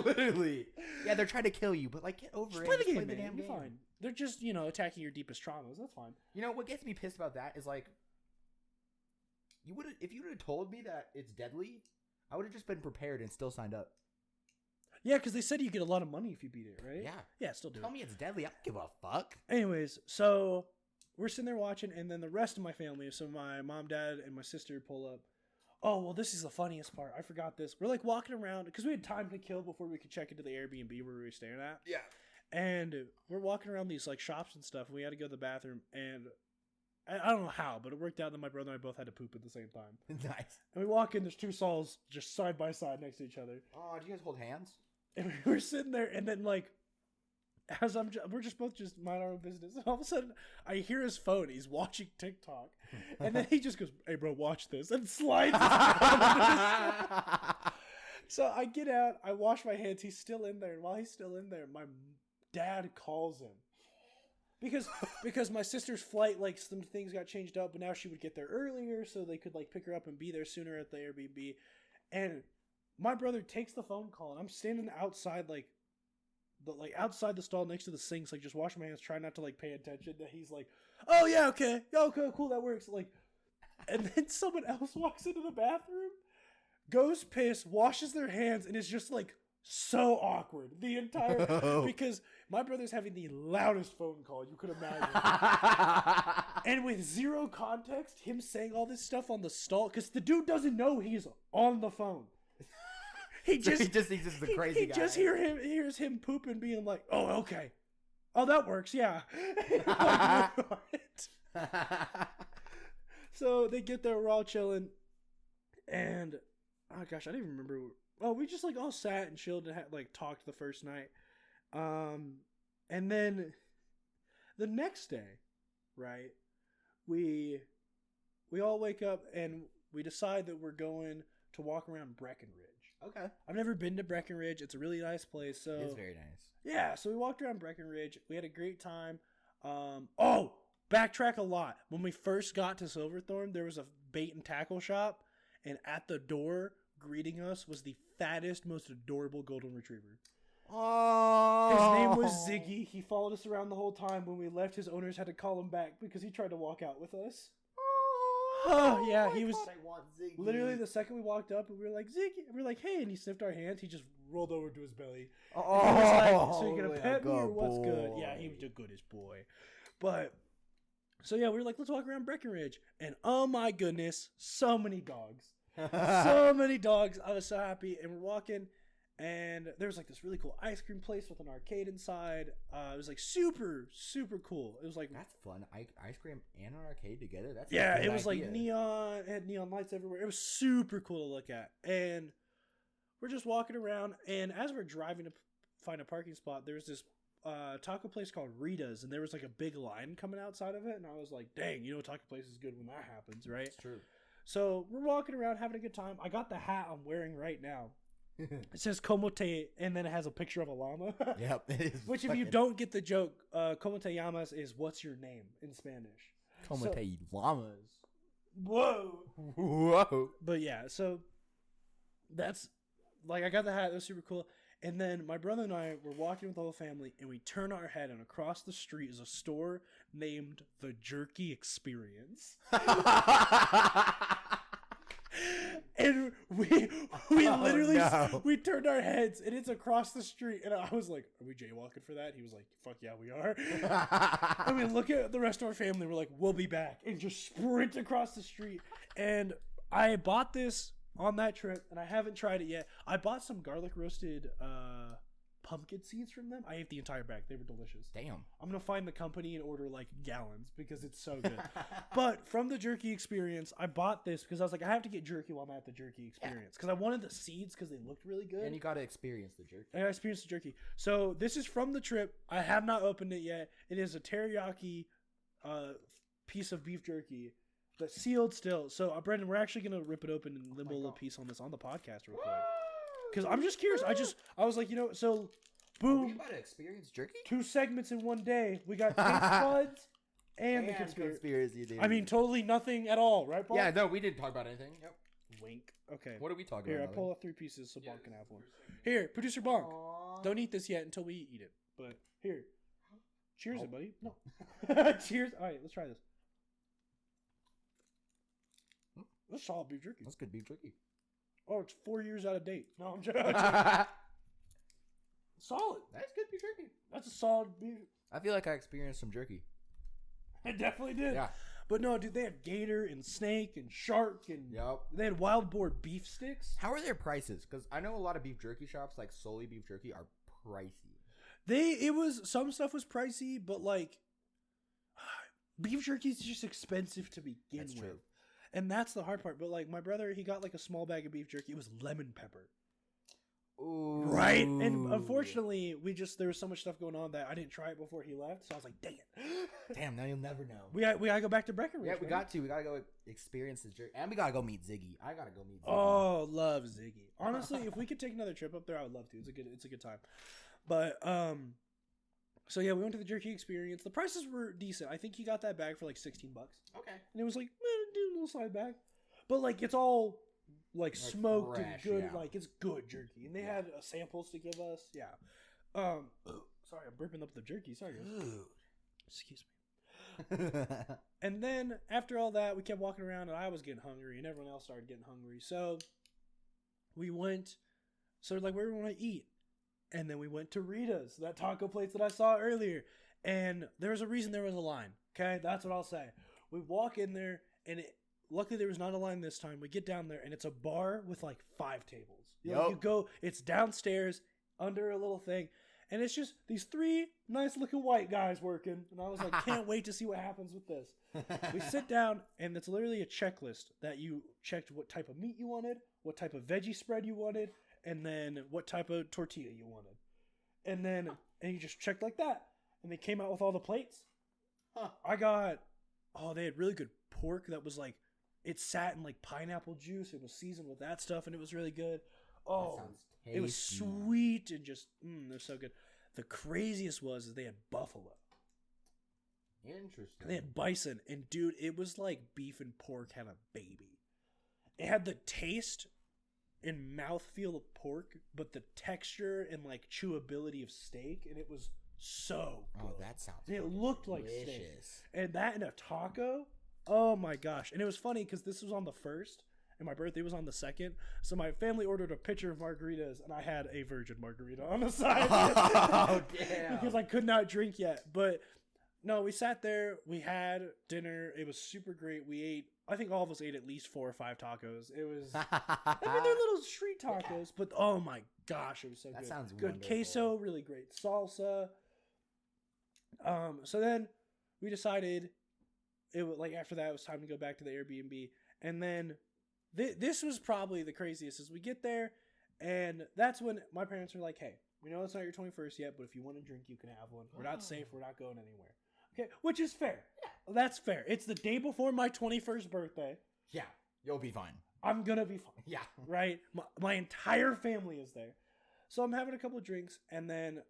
Literally. Yeah, they're trying to kill you, but like, get over just it. Play the game, play man. the damn You're game. fine. They're just, attacking your deepest traumas. That's fine. You know what gets me pissed about that is like, if you would have told me that it's deadly, I would have just been prepared and still signed up. Yeah, because they said you get a lot of money if you beat it, right? Yeah. Yeah, still do. Tell me it's deadly. I don't give a fuck. Anyways, so we're sitting there watching, and then the rest of my family, so my mom, dad, and my sister pull up. Oh, well, this is the funniest part. I forgot this. We're like walking around, because we had time to kill before we could check into the Airbnb where we were staying at. Yeah. And we're walking around these like shops and stuff, and we had to go to the bathroom, and I don't know how, but it worked out that my brother and I both had to poop at the same time. Nice. And we walk in, there's 2 stalls just side by side next to each other. Oh, do you guys hold hands? And we're sitting there, and then like, we're just both just mind our own business. And all of a sudden, I hear his phone. He's watching TikTok, and then he just goes, "Hey, bro, watch this," and slides. So I get out. I wash my hands. He's still in there, and while he's still in there, my dad calls him because my sister's flight, like some things got changed up, but now she would get there earlier, so they could like pick her up and be there sooner at the Airbnb, and my brother takes the phone call, and I'm standing outside, outside the stall next to the sinks, like just washing my hands, trying not to like pay attention. That he's like, "Oh yeah, okay, cool, that works." Like, and then someone else walks into the bathroom, goes piss, washes their hands, and is just like so awkward the entire because my brother's having the loudest phone call you could imagine, and with zero context, him saying all this stuff on the stall because the dude doesn't know he's on the phone. He just thinks this is a crazy guy. He just hears him pooping, being like, "Oh, okay. Oh, that works, yeah." Like, what? So they get there, we're all chilling, and oh gosh, I didn't even remember. Oh, we just like all sat and chilled and like talked the first night, and then the next day, right? We we all wake up and we decide that we're going to walk around Breckenridge. Okay. I've never been to Breckenridge. It's a really nice place. So It's very nice. Yeah, so we walked around Breckenridge. We had a great time. Backtrack a lot. When we first got to Silverthorne, there was a bait and tackle shop, and at the door greeting us was the fattest, most adorable golden retriever. Oh. His name was Ziggy. He followed us around the whole time. When we left, his owners had to call him back because he tried to walk out with us. Oh yeah, he was I want Ziggy. literally the second we walked up and we were like Ziggy. We were like, hey, and he sniffed our hands. He just rolled over to his belly. Oh, and he was like, so you gonna pet me or what's good? Yeah, he was the goodest boy. But so yeah, we were like, let's walk around Breckenridge, and oh my goodness, so many dogs, so many dogs. I was so happy, and we're walking. And there was like this really cool ice cream place with an arcade inside. It was like super, super cool. It was like that's fun. Ice cream and an arcade together. That's it was like neon. It had neon lights everywhere. It was super cool to look at. And we're just walking around. And as we're driving to find a parking spot, there's this taco place called Rita's, and there was like a big line coming outside of it. And I was like, dang, taco place is good when that happens, right? It's true. So we're walking around having a good time. I got the hat I'm wearing right now. It says Como Te, and then it has a picture of a llama. Yep. It is Which, if you don't get the joke, Como Te Llamas is what's your name in Spanish. Como Te Llamas. Whoa. But yeah, so that's, like, I got the hat. That was super cool. And then my brother and I were walking with the whole family, and we turn our head, and across the street is a store named The Jerky Experience. And we literally we turned our heads, and it's across the street, and I was like, are we jaywalking for that? He was like, fuck yeah, we are. And we look at the rest of our family, we're like, we'll be back, and just sprint across the street. And I bought this on that trip, and I haven't tried it yet. I bought some garlic roasted pumpkin seeds from them. I ate the entire bag. They were delicious. Damn. I'm going to find the company and order like gallons because it's so good. But from the Jerky Experience, I bought this because I was like, I have to get jerky while I'm at the Jerky Experience. Because I wanted the seeds because they looked really good. And you got to experience the jerky. I experienced the jerky. So this is from the trip. I have not opened it yet. It is a teriyaki piece of beef jerky that's sealed still. So Brenden, we're actually going to rip it open and limbo a little piece on this on the podcast real quick. Because I'm just curious. I was like, so boom. Are we about to experience jerky? 2 segments in one day. We got taste buds and the conspiracy. Dude. I mean, totally nothing at all, right, Paul? Yeah, no, we didn't talk about anything. Yep. Wink. Okay. What are we talking Here, about? I pull out 3 pieces so Bonk can have one. Here, producer Bonk. Aww. Don't eat this yet until we eat it. But here. Cheers it, buddy. No. Cheers. All right, let's try this. That's solid beef jerky. That's good beef jerky. Oh, it's 4 years out of date. No, I'm joking. Solid. That's good beef jerky. That's a solid beef. I feel like I experienced some jerky. I definitely did. Yeah. But no, dude, they had gator and snake and shark and yep. They had wild boar beef sticks. How are their prices? Because I know a lot of beef jerky shops, like solely beef jerky, are pricey. Some stuff was pricey, but like beef jerky is just expensive to begin with. True. And that's the hard part. But like my brother, he got like a small bag of beef jerky. It was lemon pepper. Ooh. Right? And unfortunately, there was so much stuff going on that I didn't try it before he left. So I was like, dang it. Damn, now you'll never know. We gotta go back to Breckenridge. Yeah, we got to. We gotta go experience this jerky. And we gotta go meet Ziggy. I gotta go meet Ziggy. Oh, love Ziggy. Honestly, if we could take another trip up there, I would love to. It's a good time. But so yeah, we went to the Jerky Experience. The prices were decent. I think he got that bag for like $16. Okay. And it was like, do a little side bag. But like it's all like smoked fresh, and good, yeah. like it's good jerky. And they had samples to give us. Yeah. Sorry, I'm burping up the jerky. Sorry, guys. Excuse me. And then after all that, we kept walking around, and I was getting hungry, and everyone else started getting hungry. So we went. So like, where do we want to eat? And then we went to Rita's, that taco place that I saw earlier. And there was a reason there was a line. Okay, that's what I'll say. We walk in there, and luckily there was not a line this time. We get down there, and it's a bar with like 5 tables. You go, it's downstairs under a little thing, and it's just these 3 nice looking white guys working. And I was like, can't wait to see what happens with this. We sit down, and it's literally a checklist that you checked what type of meat you wanted, what type of veggie spread you wanted, and then what type of tortilla you wanted. And you just checked like that. And they came out with all the plates. Huh. They had really good pork that was like it sat in like pineapple juice. It was seasoned with that stuff, and it was really good. Oh, That sounds tasty. it was sweet and just they're so good. The craziest was they had buffalo. Interesting. They had bison, and dude, it was like beef and pork had a baby. It had the taste and mouthfeel of pork, but the texture and like chewability of steak, and it was so good. Oh, that sounds. And it looked like delicious. steak, and that in a taco. Oh my gosh! And it was funny because this was on the 1st, and my birthday was on the 2nd. So my family ordered a pitcher of margaritas, and I had a virgin margarita on the side. Oh damn! Because I could not drink yet, but. No, we sat there, we had dinner, it was super great. We ate, I think all of us ate at least 4 or 5 tacos. It was, I mean, they're little street tacos, but oh my gosh, it was so good. That sounds good. wonderful. Queso, really great salsa. So then we decided, it was like after that, it was time to go back to the Airbnb. And then this was probably the craziest, is we get there, and that's when my parents were like, hey, we know it's not your 21st yet, but if you want to drink, you can have one. We're not safe, we're not going anywhere. Okay, which is fair. Yeah. That's fair. It's the day before my 21st birthday. Yeah, you'll be fine. I'm gonna be fine. Yeah. Right? My entire family is there. So I'm having a couple of drinks, and then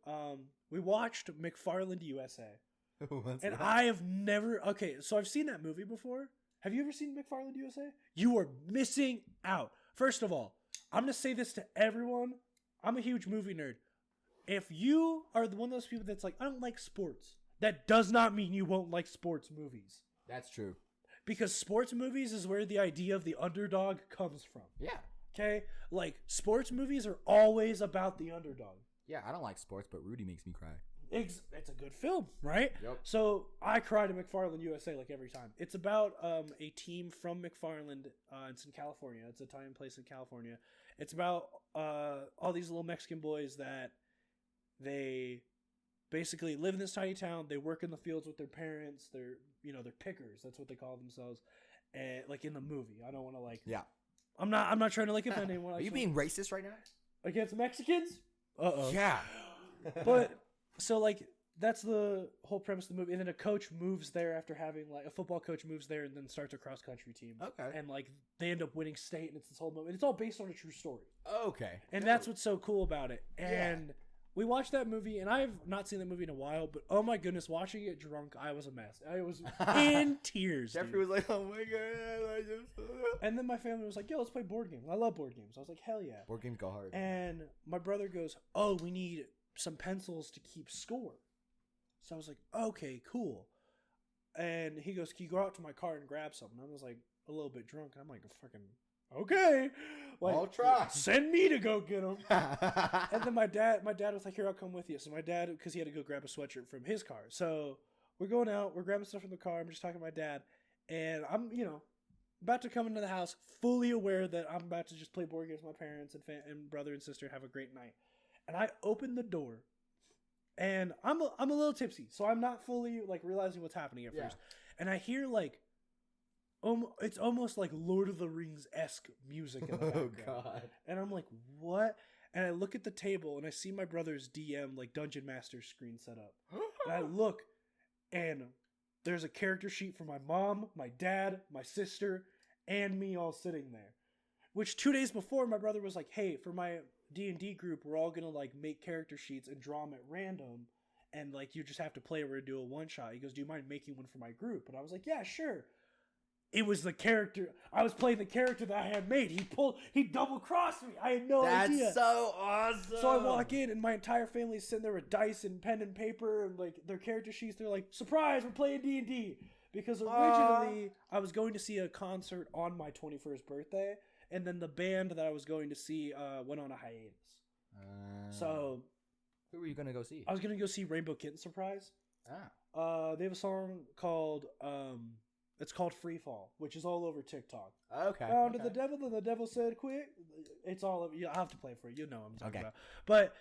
we watched McFarland USA. And I have never... Okay, so I've seen that movie before. Have you ever seen McFarland USA? You are missing out. First of all, I'm gonna say this to everyone. I'm a huge movie nerd. If you are one of those people that's like, I don't like sports, that does not mean you won't like sports movies. That's true. Because sports movies is where the idea of the underdog comes from. Yeah. Okay? Like, sports movies are always about the underdog. Yeah, I don't like sports, but Rudy makes me cry. It's a good film, right? Yep. So I cry to McFarland USA like every time. It's about a team from McFarland. It's in California. It's a tiny place in California. It's about all these little Mexican boys that they basically live in this tiny town. They work in the fields with their parents. They're pickers. That's what they call themselves. And like in the movie, I don't want to like. Yeah. I'm not trying to like offend anyone. Are you being racist right now? Against Mexicans? Uh-oh. Yeah. But so like that's the whole premise of the movie. And then a coach moves there after having like a football coach moves there and then starts a cross country team. Okay. And like they end up winning state, and it's this whole movie. And it's all based on a true story. Okay. And that's what's so cool about it. And we watched that movie, and I've not seen that movie in a while, but oh my goodness, watching it drunk, I was a mess. I was in tears. Jeffrey was like, oh my god. And then my family was like, yo, let's play board games. I love board games. I was like, hell yeah. Board games go hard. And my brother goes, oh, we need some pencils to keep score. So I was like, okay, cool. And he goes, can you go out to my car and grab something? I was like a little bit drunk, and I'm like, fucking, okay. Like, I'll try. Send me to go get them. And then my dad was like, here, I'll come with you. So my dad, because he had to go grab a sweatshirt from his car. So we're going out, we're grabbing stuff from the car. I'm just talking to my dad. And I'm, about to come into the house, fully aware that I'm about to just play board games with my parents and brother and sister, have a great night. And I open the door, and I'm a little tipsy, so I'm not fully like realizing what's happening at first. And I hear like, it's almost like Lord of the Rings-esque music in the background. Oh god! And I'm like, what? And I look at the table, and I see my brother's DM like Dungeon Master screen set up. And I look, and there's a character sheet for my mom, my dad, my sister, and me all sitting there. Which 2 days before, my brother was like, hey, for my D&D group, we're all gonna like make character sheets and draw them at random, and like you just have to play, we're gonna do a one shot. He goes, do you mind making one for my group? And I was like, yeah, sure. It was the character I was playing, the character that I had made. He double crossed me. I had no idea. That's so awesome. So I walk in, and my entire family is sitting there with dice and pen and paper and like their character sheets. They're like, surprise, we're playing D&D. Because originally I was going to see a concert on my 21st birthday, and then the band that I was going to see went on a hiatus. So who were you gonna go see? I was gonna go see Rainbow Kitten Surprise. They have a song called it's called Free Fall, which is all over TikTok. Okay. To the devil, and the devil said, "Quit." It's all over. I'll have to play for you. You know what I'm talking about. But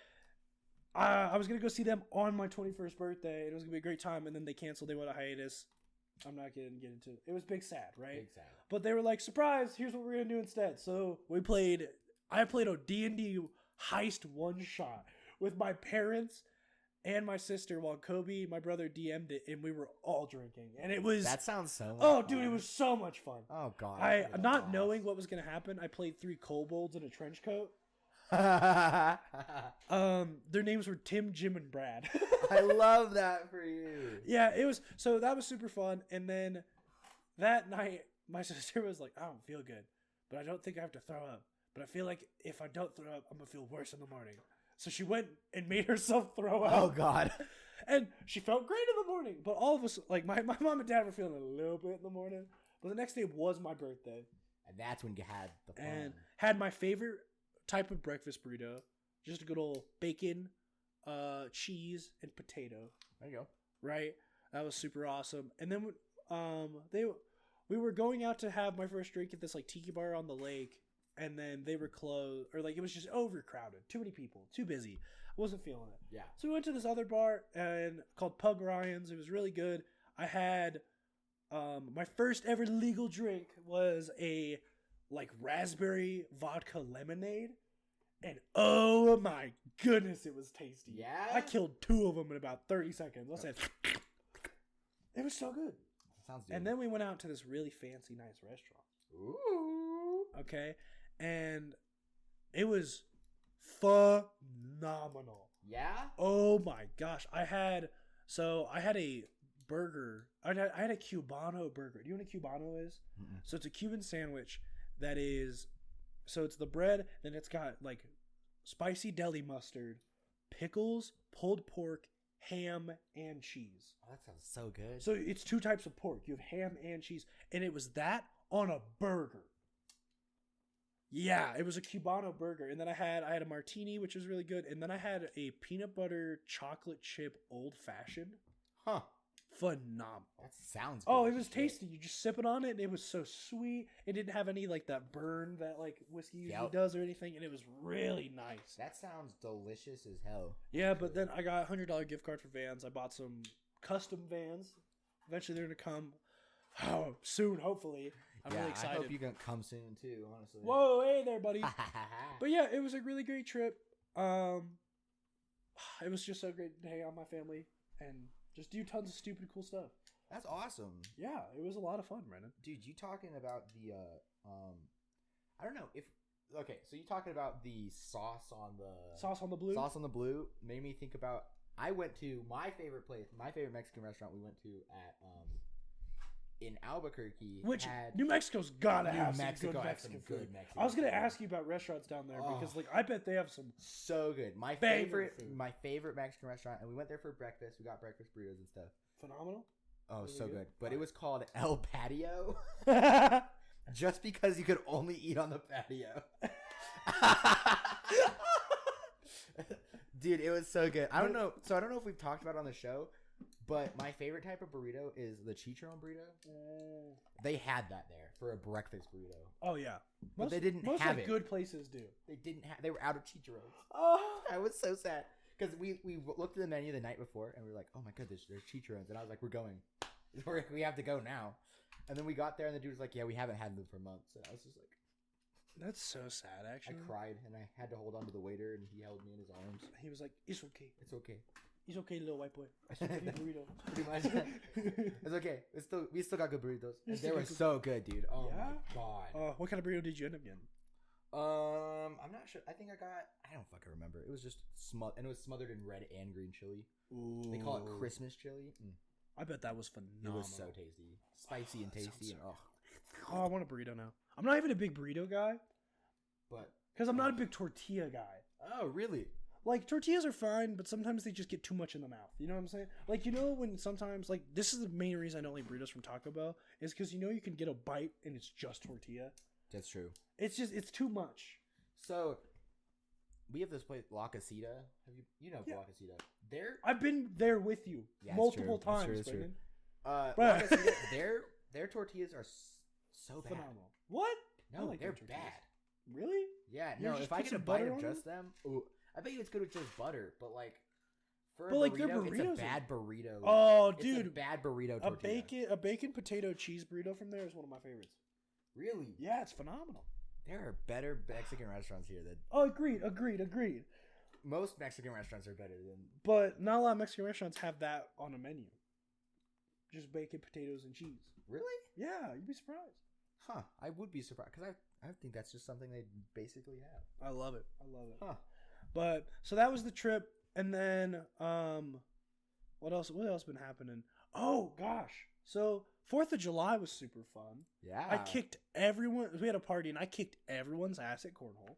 I was gonna go see them on my 21st birthday, and it was gonna be a great time. And then they canceled. They went on hiatus. I'm not gonna get into it. It was big sad, right? Big sad. But they were like, surprise, here's what we're going to do instead. So I played a D&D heist one shot with my parents and my sister while Kobe, my brother, DM'd it, and we were all drinking. And it was... That sounds so much Oh, fun. dude, it was so much fun. Oh, God. Not knowing what was going to happen, I played 3 kobolds in a trench coat. Their names were Tim, Jim, and Brad. I love that for you. Yeah, it was... So that was super fun. And then that night, my sister was like, I don't feel good, but I don't think I have to throw up. But I feel like if I don't throw up, I'm going to feel worse in the morning. So she went and made herself throw up. Oh, God. And she felt great in the morning. But all of us, like, my mom and dad were feeling a little bit in the morning. But the next day was my birthday. And that's when you had the fun. And had my favorite type of breakfast burrito. Just a good old bacon, cheese, and potato. There you go. Right? That was super awesome. And then we were going out to have my first drink at this, like, tiki bar on the lake. And then they were closed, or like it was just overcrowded. Too many people, too busy. I wasn't feeling it. Yeah. So we went to this other bar and called Pug Ryan's. It was really good. I had my first ever legal drink was a like raspberry vodka lemonade, and oh my goodness, it was tasty. Yeah. I killed 2 of them in about 30 seconds. I said, it was so good. Sounds good. And then we went out to this really fancy, nice restaurant. Ooh. Okay. And it was phenomenal. Yeah? Oh my gosh. I had a burger. I had a Cubano burger. Do you know what a Cubano is? Mm-mm. So it's a Cuban sandwich that is, so it's the bread, then it's got like spicy deli mustard, pickles, pulled pork, ham, and cheese. Oh, that sounds so good. So it's 2 types of pork. You have ham and cheese. And it was that on a burger. Yeah, it was a Cubano burger. And then I had a martini, which was really good. And then I had a peanut butter chocolate chip old fashioned. Huh. Phenomenal. That sounds good. Oh, it was tasty. You just sip it on it, and it was so sweet. It didn't have any like that burn that like whiskey usually does or anything, and it was really nice. That sounds delicious as hell. Yeah, but then I got a $100 gift card for Vans. I bought some custom Vans. Eventually, they're gonna come soon, hopefully. I'm really excited. I hope you can come soon too. Honestly. Whoa, hey there, buddy. But yeah, it was a really great trip. It was just so great to hang out with my family and just do tons of stupid, cool stuff. That's awesome. Yeah, it was a lot of fun, Brenden. Dude, you talking about the I don't know if okay, so you talking about the sauce on the blue? Sauce on the blue made me think about I went to my favorite Mexican restaurant we went to at in Albuquerque. Which New Mexico's gotta have some good Mexican food. Mexican I was gonna food. ask you about restaurants down there because like I bet they have some so good. My favorite favorite Mexican restaurant, and we went there for breakfast. We got breakfast burritos and stuff. Phenomenal. Oh, Really so good? good. But it was called El Patio. Just because you could only eat on the patio. Dude, it was so good. I don't know if we've talked about it on the show, but my favorite type of burrito is the chicharron burrito. They had that there for a breakfast burrito. Oh yeah. But they didn't most have like it. good places do. They were out of chicharrones. Oh, I was so sad. Because we looked at the menu the night before, and we were like, oh my goodness, there's chicharrones. And I was like, we're going. We have to go now. And then we got there, and the dude was like, yeah, we haven't had them for months. And I was just like... That's so sad, actually. I cried, and I had to hold on to the waiter, and he held me in his arms. He was like, it's okay. It's okay. It's okay, little white boy. It's okay, burrito. Pretty much. It's okay. We still got good burritos. And they were so good, dude. Oh my god. What kind of burrito did you end up getting? I'm not sure. I think I don't fucking remember. It was just and it was smothered in red and green chili. Ooh. They call it Christmas chili. I bet that was phenomenal. It was so tasty. Spicy and tasty. I want a burrito now. I'm not even a big burrito guy. But because I'm not a big tortilla guy. Oh, really? Like, tortillas are fine, but sometimes they just get too much in the mouth. You know what I'm saying? Like, you know when sometimes, like, this is the main reason I don't like burritos from Taco Bell, is because you know you can get a bite and it's just tortilla. That's true. It's too much. So, we have this place, La Casita. You know La Casita? I've been there with you multiple times, Brenden. La Casita, their tortillas are so bad. Phenomenal. What? No, like they're tortillas. bad. Really? Yeah, You no, just if I put get a some bite butter of on just them, I bet you it's good with just butter, but like, for But, a like, burrito, their burritos it's a bad burrito. Oh, It's dude. a bad burrito tortilla. A bacon potato cheese burrito from there is one of my favorites. Really? Yeah, it's phenomenal. There are better Mexican restaurants here that... Oh, agreed. most Mexican restaurants are better than. But not a lot of Mexican restaurants have that on a menu. Just bacon, potatoes, and cheese. Really? Yeah, you'd be surprised. Huh? I would be surprised because I think that's just something they basically have. I love it. Huh? But so that was the trip, and then what else? What else been happening? Oh gosh, so 4th of July was super fun. Yeah. I kicked everyone. We had a party, and I kicked everyone's ass at cornhole.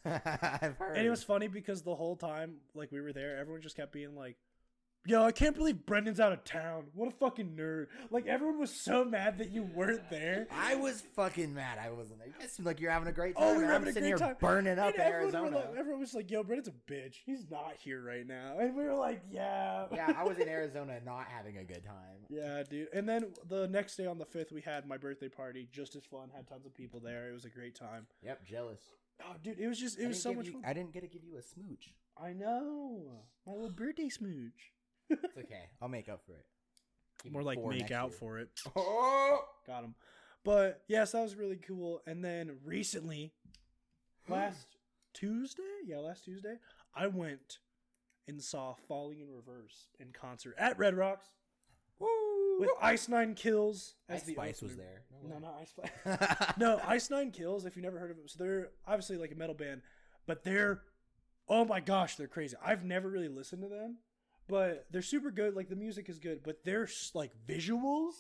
I've heard. And it was funny because the whole time, like we were there, everyone just kept being like, "Yo, I can't believe Brendan's out of town. What a fucking nerd!" Like everyone was so mad that you weren't there. I was fucking mad. I wasn't there. You guys seem like you're having a great time. Oh, we were I'm having a sitting great here time. burning up And in Arizona. everyone was like, "Yo, Brendan's a bitch. He's not here right now." And we were like, "Yeah." Yeah, I was in Arizona not having a good time. Yeah, dude. And then the next day on the 5th, we had my birthday party. Just as fun. Had tons of people there. It was a great time. Yep, jealous. Oh, dude, it was so much fun. I didn't get to give you a smooch. I know. My little birthday smooch. It's okay. I'll make up for it. More like make out for it. Oh! Got him. But yes, that was really cool. And then recently, last Tuesday, I went and saw Falling in Reverse in concert at Red Rocks. Woo! With Ice Nine Kills as the Spice opener. was there. No, not Ice Spice. No, Ice Nine Kills. If you never heard of them, so they're obviously like a metal band, but they're, oh my gosh, they're crazy. I've never really listened to them, but they're super good. Like the music is good, but their like visuals.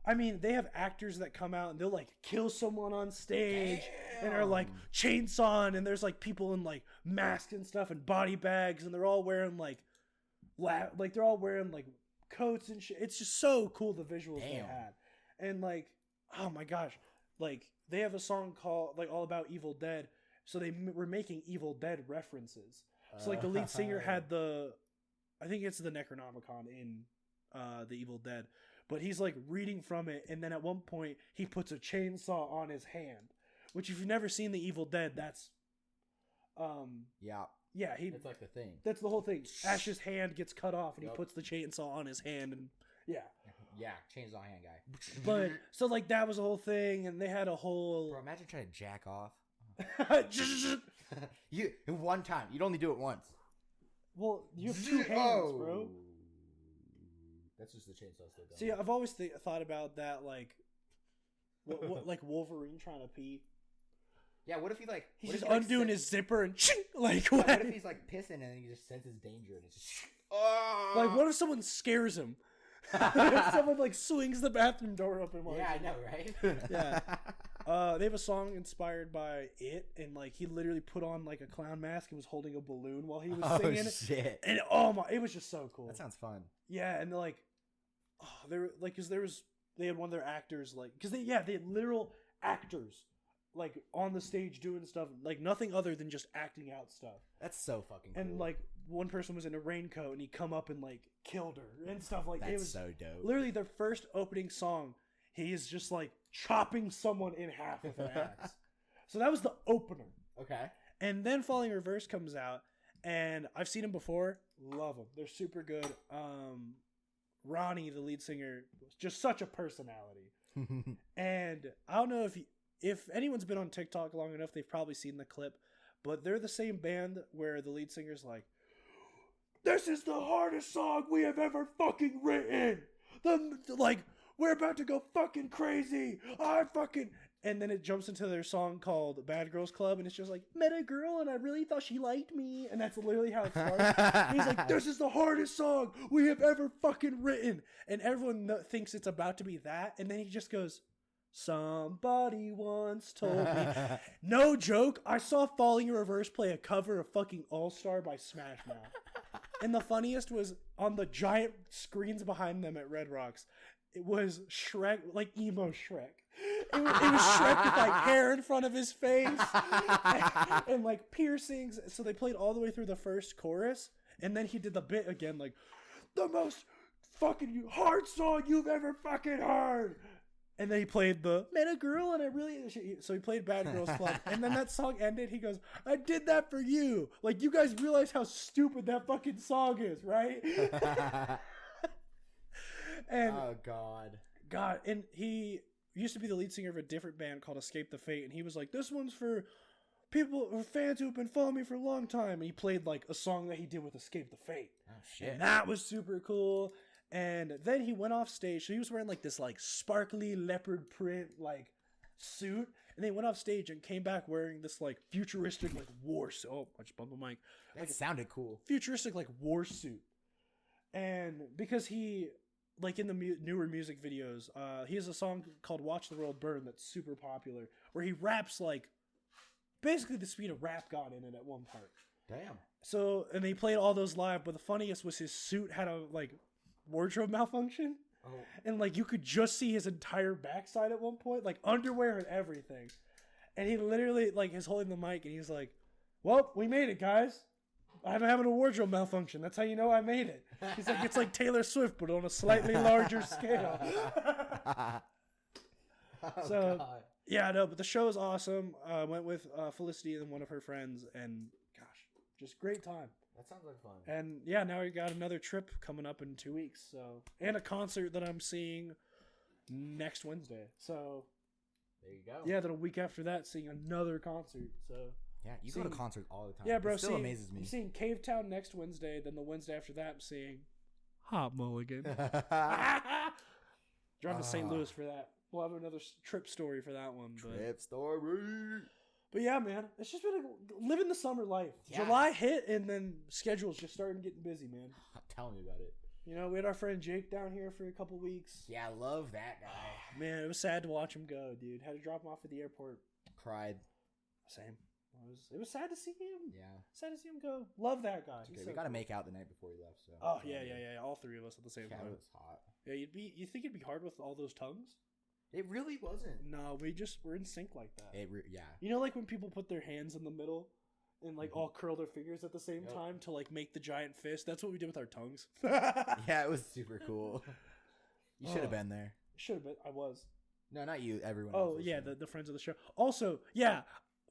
I mean, they have actors that come out and they'll like kill someone on stage and are like chainsawing, and there's like people in like masks and stuff and body bags, and they're all wearing like they're all wearing like coats and shit. It's just so cool, the visuals they had. And like, oh my gosh, like they have a song called like all about Evil Dead, so they were making Evil Dead references. So like the lead singer had I think it's the Necronomicon in the Evil Dead, but he's like reading from it, and then at one point he puts a chainsaw on his hand, which if you've never seen the Evil Dead, that's yeah, it's like the thing. That's the whole thing. Ash's hand gets cut off, and he puts the chainsaw on his hand, and yeah, chainsaw hand guy. But so like that was the whole thing, and they had a whole. Bro, imagine trying to jack off. You one time, you'd only do it once. Well, you have two hands, bro. That's just the chainsaw still going. See, I've always thought about that, like, what like Wolverine trying to pee. Yeah, what if he like he's just undoing his zipper and like what if he's like pissing and he just senses danger and it's just like what if someone scares him? If someone like swings the bathroom door open. Yeah, I know, right? Yeah. They have a song inspired by it, and like he literally put on like a clown mask and was holding a balloon while he was singing. Oh shit! And oh my, it was just so cool. That sounds fun. Yeah, and like, they were like, cause they had one of their actors like, cause they had literal actors like on the stage doing stuff like nothing other than just acting out stuff. That's so fucking cool. And like one person was in a raincoat and he come up and like killed her and stuff like that. It was so dope. Literally their first opening song, he is just like chopping someone in half with an axe. So that was the opener. Okay. And then Falling Reverse comes out, and I've seen them before. Love them. They're super good. Ronnie, the lead singer, was just such a personality. And I don't know if anyone's been on TikTok long enough, they've probably seen the clip, but they're the same band where the lead singer's like, "This is the hardest song we have ever fucking written. We're about to go fucking crazy. And then it jumps into their song called Bad Girls Club, and it's just like, met a girl and I really thought she liked me. And that's literally how it starts. He's like, "This is the hardest song we have ever fucking written." And everyone thinks it's about to be that. And then he just goes, "Somebody once told me." No joke. I saw Falling in Reverse play a cover of fucking All-Star by Smash Mouth. And the funniest was on the giant screens behind them at Red Rocks. It was Shrek, like emo Shrek. It was Shrek with like hair in front of his face and like piercings. So they played all the way through the first chorus, and then he did the bit again, like, "The most fucking hard song you've ever fucking heard." And then he played the "Met a Girl and I really," so he played Bad Girls Club. And then that song ended. He goes, "I did that for you. Like, you guys realize how stupid that fucking song is, right?" And oh God. And he used to be the lead singer of a different band called Escape the Fate, and he was like, "This one's for people, fans who've been following me for a long time. And he played like a song that he did with Escape the Fate. Oh shit! And that was super cool. And then he went off stage. So he was wearing like this like sparkly leopard print like suit. And they went off stage and came back wearing this like futuristic like war suit. Oh, I just bumped the mic. That sounded cool. Futuristic like war suit. And because he, like in the newer music videos, he has a song called Watch the World Burn that's super popular, where he raps like basically the speed of Rap God in it at one part. Damn. So, and they played all those live, but the funniest was his suit had a like wardrobe malfunction. Oh. And like you could just see his entire backside at one point, like underwear and everything. And he literally like is holding the mic and he's like, "Well, we made it, guys. I'm having a wardrobe malfunction. That's how you know I made it." He's like, "It's like Taylor Swift, but on a slightly larger scale." So, God. Yeah, no, but the show is awesome. Went with Felicity and one of her friends, and gosh, just great time. That sounds like fun. And yeah, now we got another trip coming up in 2 weeks. So, and a concert that I'm seeing next Wednesday. So there you go. Yeah, then a week after that, seeing another concert. So yeah, you go to concerts all the time. Yeah, bro. It still amazes me. I'm seeing Cave Town next Wednesday. Then the Wednesday after that, I'm seeing Hot Mulligan. Driving to St. Louis for that. We'll have another trip story for that one. Trip story. But yeah, man, it's just been living the summer life. Yeah. July hit, and then schedules just starting getting busy, man. Tell me about it. You know, we had our friend Jake down here for a couple weeks. Yeah, I love that guy. Man, it was sad to watch him go, dude. Had to drop him off at the airport. Cried. Same. It was sad to see him. Yeah. Sad to see him go. Love that guy. Okay, we got to make out the night before he left. So. Oh, yeah. All three of us at the same time. It was hot. Yeah, you think it'd be hard with all those tongues? It really wasn't. No, we're in sync like that. Yeah. You know, like when people put their hands in the middle and like all curl their fingers at the same time to like make the giant fist. That's what we did with our tongues. Yeah, it was super cool. You should have been there. Should have been. I was. No, not you. Everyone. Oh yeah, the friends of the show. Also, yeah,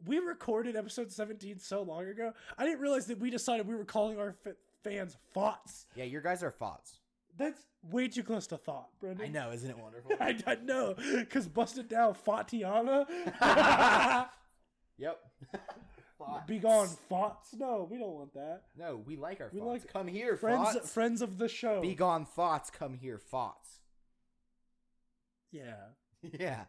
we recorded episode 17 so long ago. I didn't realize that we decided we were calling our fans Thoughts. Yeah, your guys are thoughts. That's way too close to thought, Brenden. I know, isn't it wonderful? I know, because busted down Fatiana. Yep. Be gone, thoughts. No, we don't want that. No, we like our thoughts. Like come here, friends. Friends of the show. Be gone, thoughts. Come here, thoughts. Yeah. Yeah.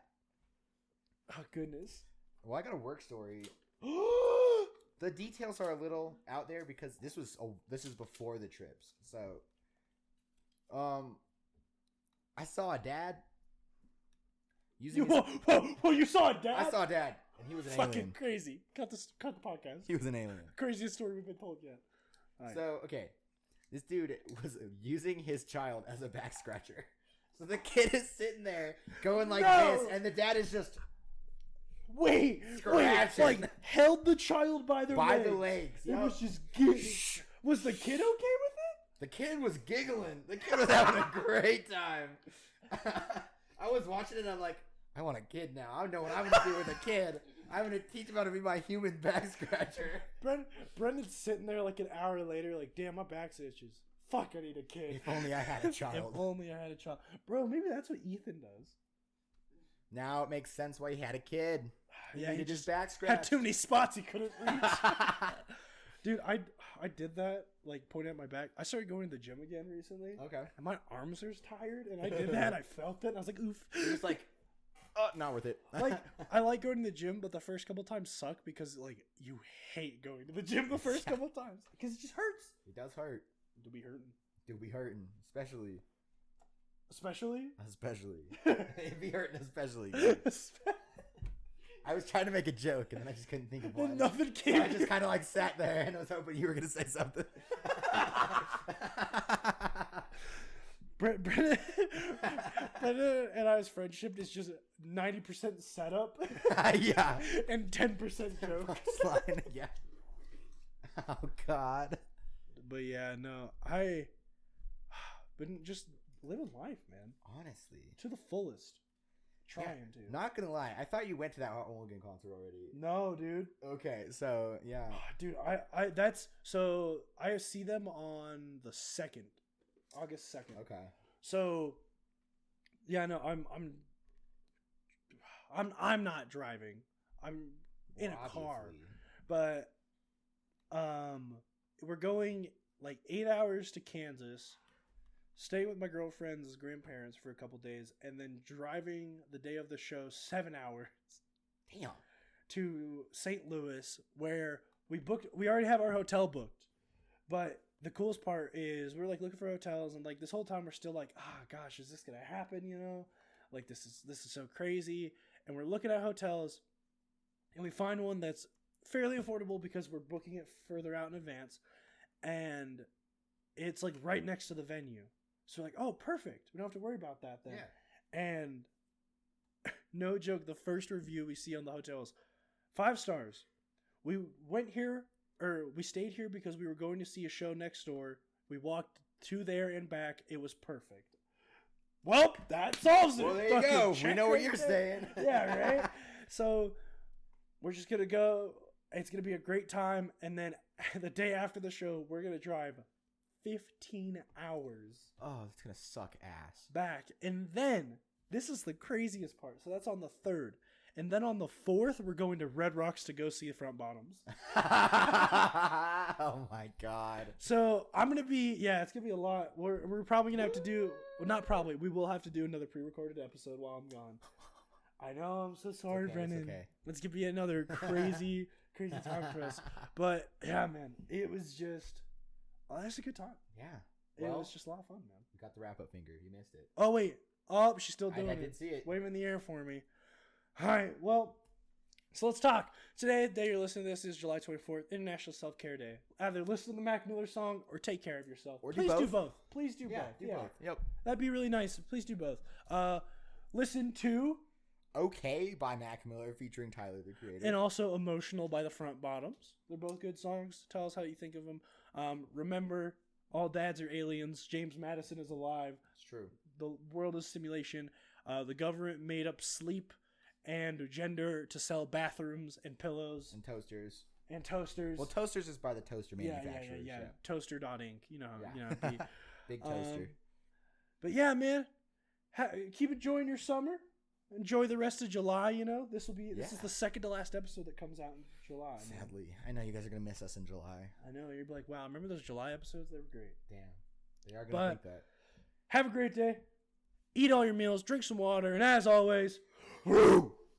Oh goodness. Well, I got a work story. The details are a little out there because this is before the trips. So, I saw a dad using. Whoa! You saw a dad? I saw a dad, and he was an fucking alien. Crazy. Cut the podcast. He was an alien. Craziest story we've been told yet. Right. So okay, this dude was using his child as a back scratcher. So the kid is sitting there going like this, and the dad is just scratching. Like held the child by the legs. It was just was the kid okay with it? The kid was giggling. The kid was having a great time. I was watching it and I'm like, I want a kid now. I know what I'm going to do with a kid. I'm going to teach him how to be my human back scratcher. Brendan's sitting there like an hour later like, damn, my back itches. Fuck, I need a kid. If only I had a child. If only I had a child. Bro, maybe that's what Ethan does. Now it makes sense why he had a kid. He just back scratch. Had too many spots he couldn't reach. Dude, I did that, like, pointing at my back. I started going to the gym again recently. Okay. And my arms are tired, and I did that, I felt it, and I was like, oof. It was like, not worth it. Like, I like going to the gym, but the first couple times suck because, like, you hate going to the gym the first couple times. Because it just hurts. It does hurt. Do be hurting. Do be hurting. Especially. It be hurting especially. I was trying to make a joke, and then I just couldn't think of one. Nothing came. So I just kind of like sat there, and I was hoping you were going to say something. Brenden and I's friendship is just 90% setup. Yeah. And 10% joke. Yeah. Oh, God. But yeah, no. I've been just living life, man. Honestly. To the fullest. Trying to. Not gonna lie, I thought you went to that Hot Mulligan concert already. No, dude. Okay, so yeah, dude, I see them on the 2nd, August 2nd. Okay. So, yeah, no, I'm not driving. I'm in a car. But we're going like 8 hours to Kansas, staying with my girlfriend's grandparents for a couple days, and then driving the day of the show 7 hours. Damn. To St. Louis, where we already have our hotel booked. But the coolest part is we're like looking for hotels, and like this whole time we're still like, gosh, is this gonna happen? You know, like this is so crazy. And we're looking at hotels, and we find one that's fairly affordable because we're booking it further out in advance, and it's like right next to the venue. So we're like, oh, perfect. We don't have to worry about that then. Yeah. And no joke, the first review we see on the hotel is 5 stars. We stayed here because we were going to see a show next door. We walked to there and back. It was perfect. Well, that solves it. Well, there you go. We know where you're staying. Yeah, right? So we're just going to go. It's going to be a great time. And then the day after the show, we're going to drive 15 hours. Oh, that's going to suck ass. Back. And then, this is the craziest part. So that's on the 3rd. And then on the 4th, we're going to Red Rocks to go see the Front Bottoms. Oh, my God. So I'm going to be, it's going to be a lot. We're probably going to have to do, well, not probably, we will have to do another pre-recorded episode while I'm gone. I know, I'm so sorry, Brendan. Okay. It's going to be another crazy time for us. But, yeah, man, it was just, that's a good time. Yeah. It was just a lot of fun, man. You got the wrap-up finger. You missed it. Oh, wait. Oh, she's still doing it. I did see it. Waving in the air for me. All right, well, so let's talk. Today, the day you're listening to this is July 24th, International Self-Care Day. Either listen to the Mac Miller song or take care of yourself. Or Please do both. Please do both. Do both. Yep. That'd be really nice. Please do both. Listen to Okay by Mac Miller featuring Tyler, the Creator. And also Emotional by the Front Bottoms. They're both good songs. Tell us how you think of them. Remember, all dads are aliens. James Madison is alive. It's true. The world is simulation. The government made up sleep and gender to sell bathrooms and pillows and toasters. Well, toasters is by the toaster manufacturers. Yeah. Toaster.inc. You know. Big toaster. But yeah, man, keep enjoying your summer. Enjoy the rest of July. You know, this is the second to last episode that comes out in July. Sadly, man. I know you guys are gonna miss us in July. I know you're like, wow, remember those July episodes? They were great. Damn, they are gonna think that. Have a great day. Eat all your meals. Drink some water, and as always. Woo!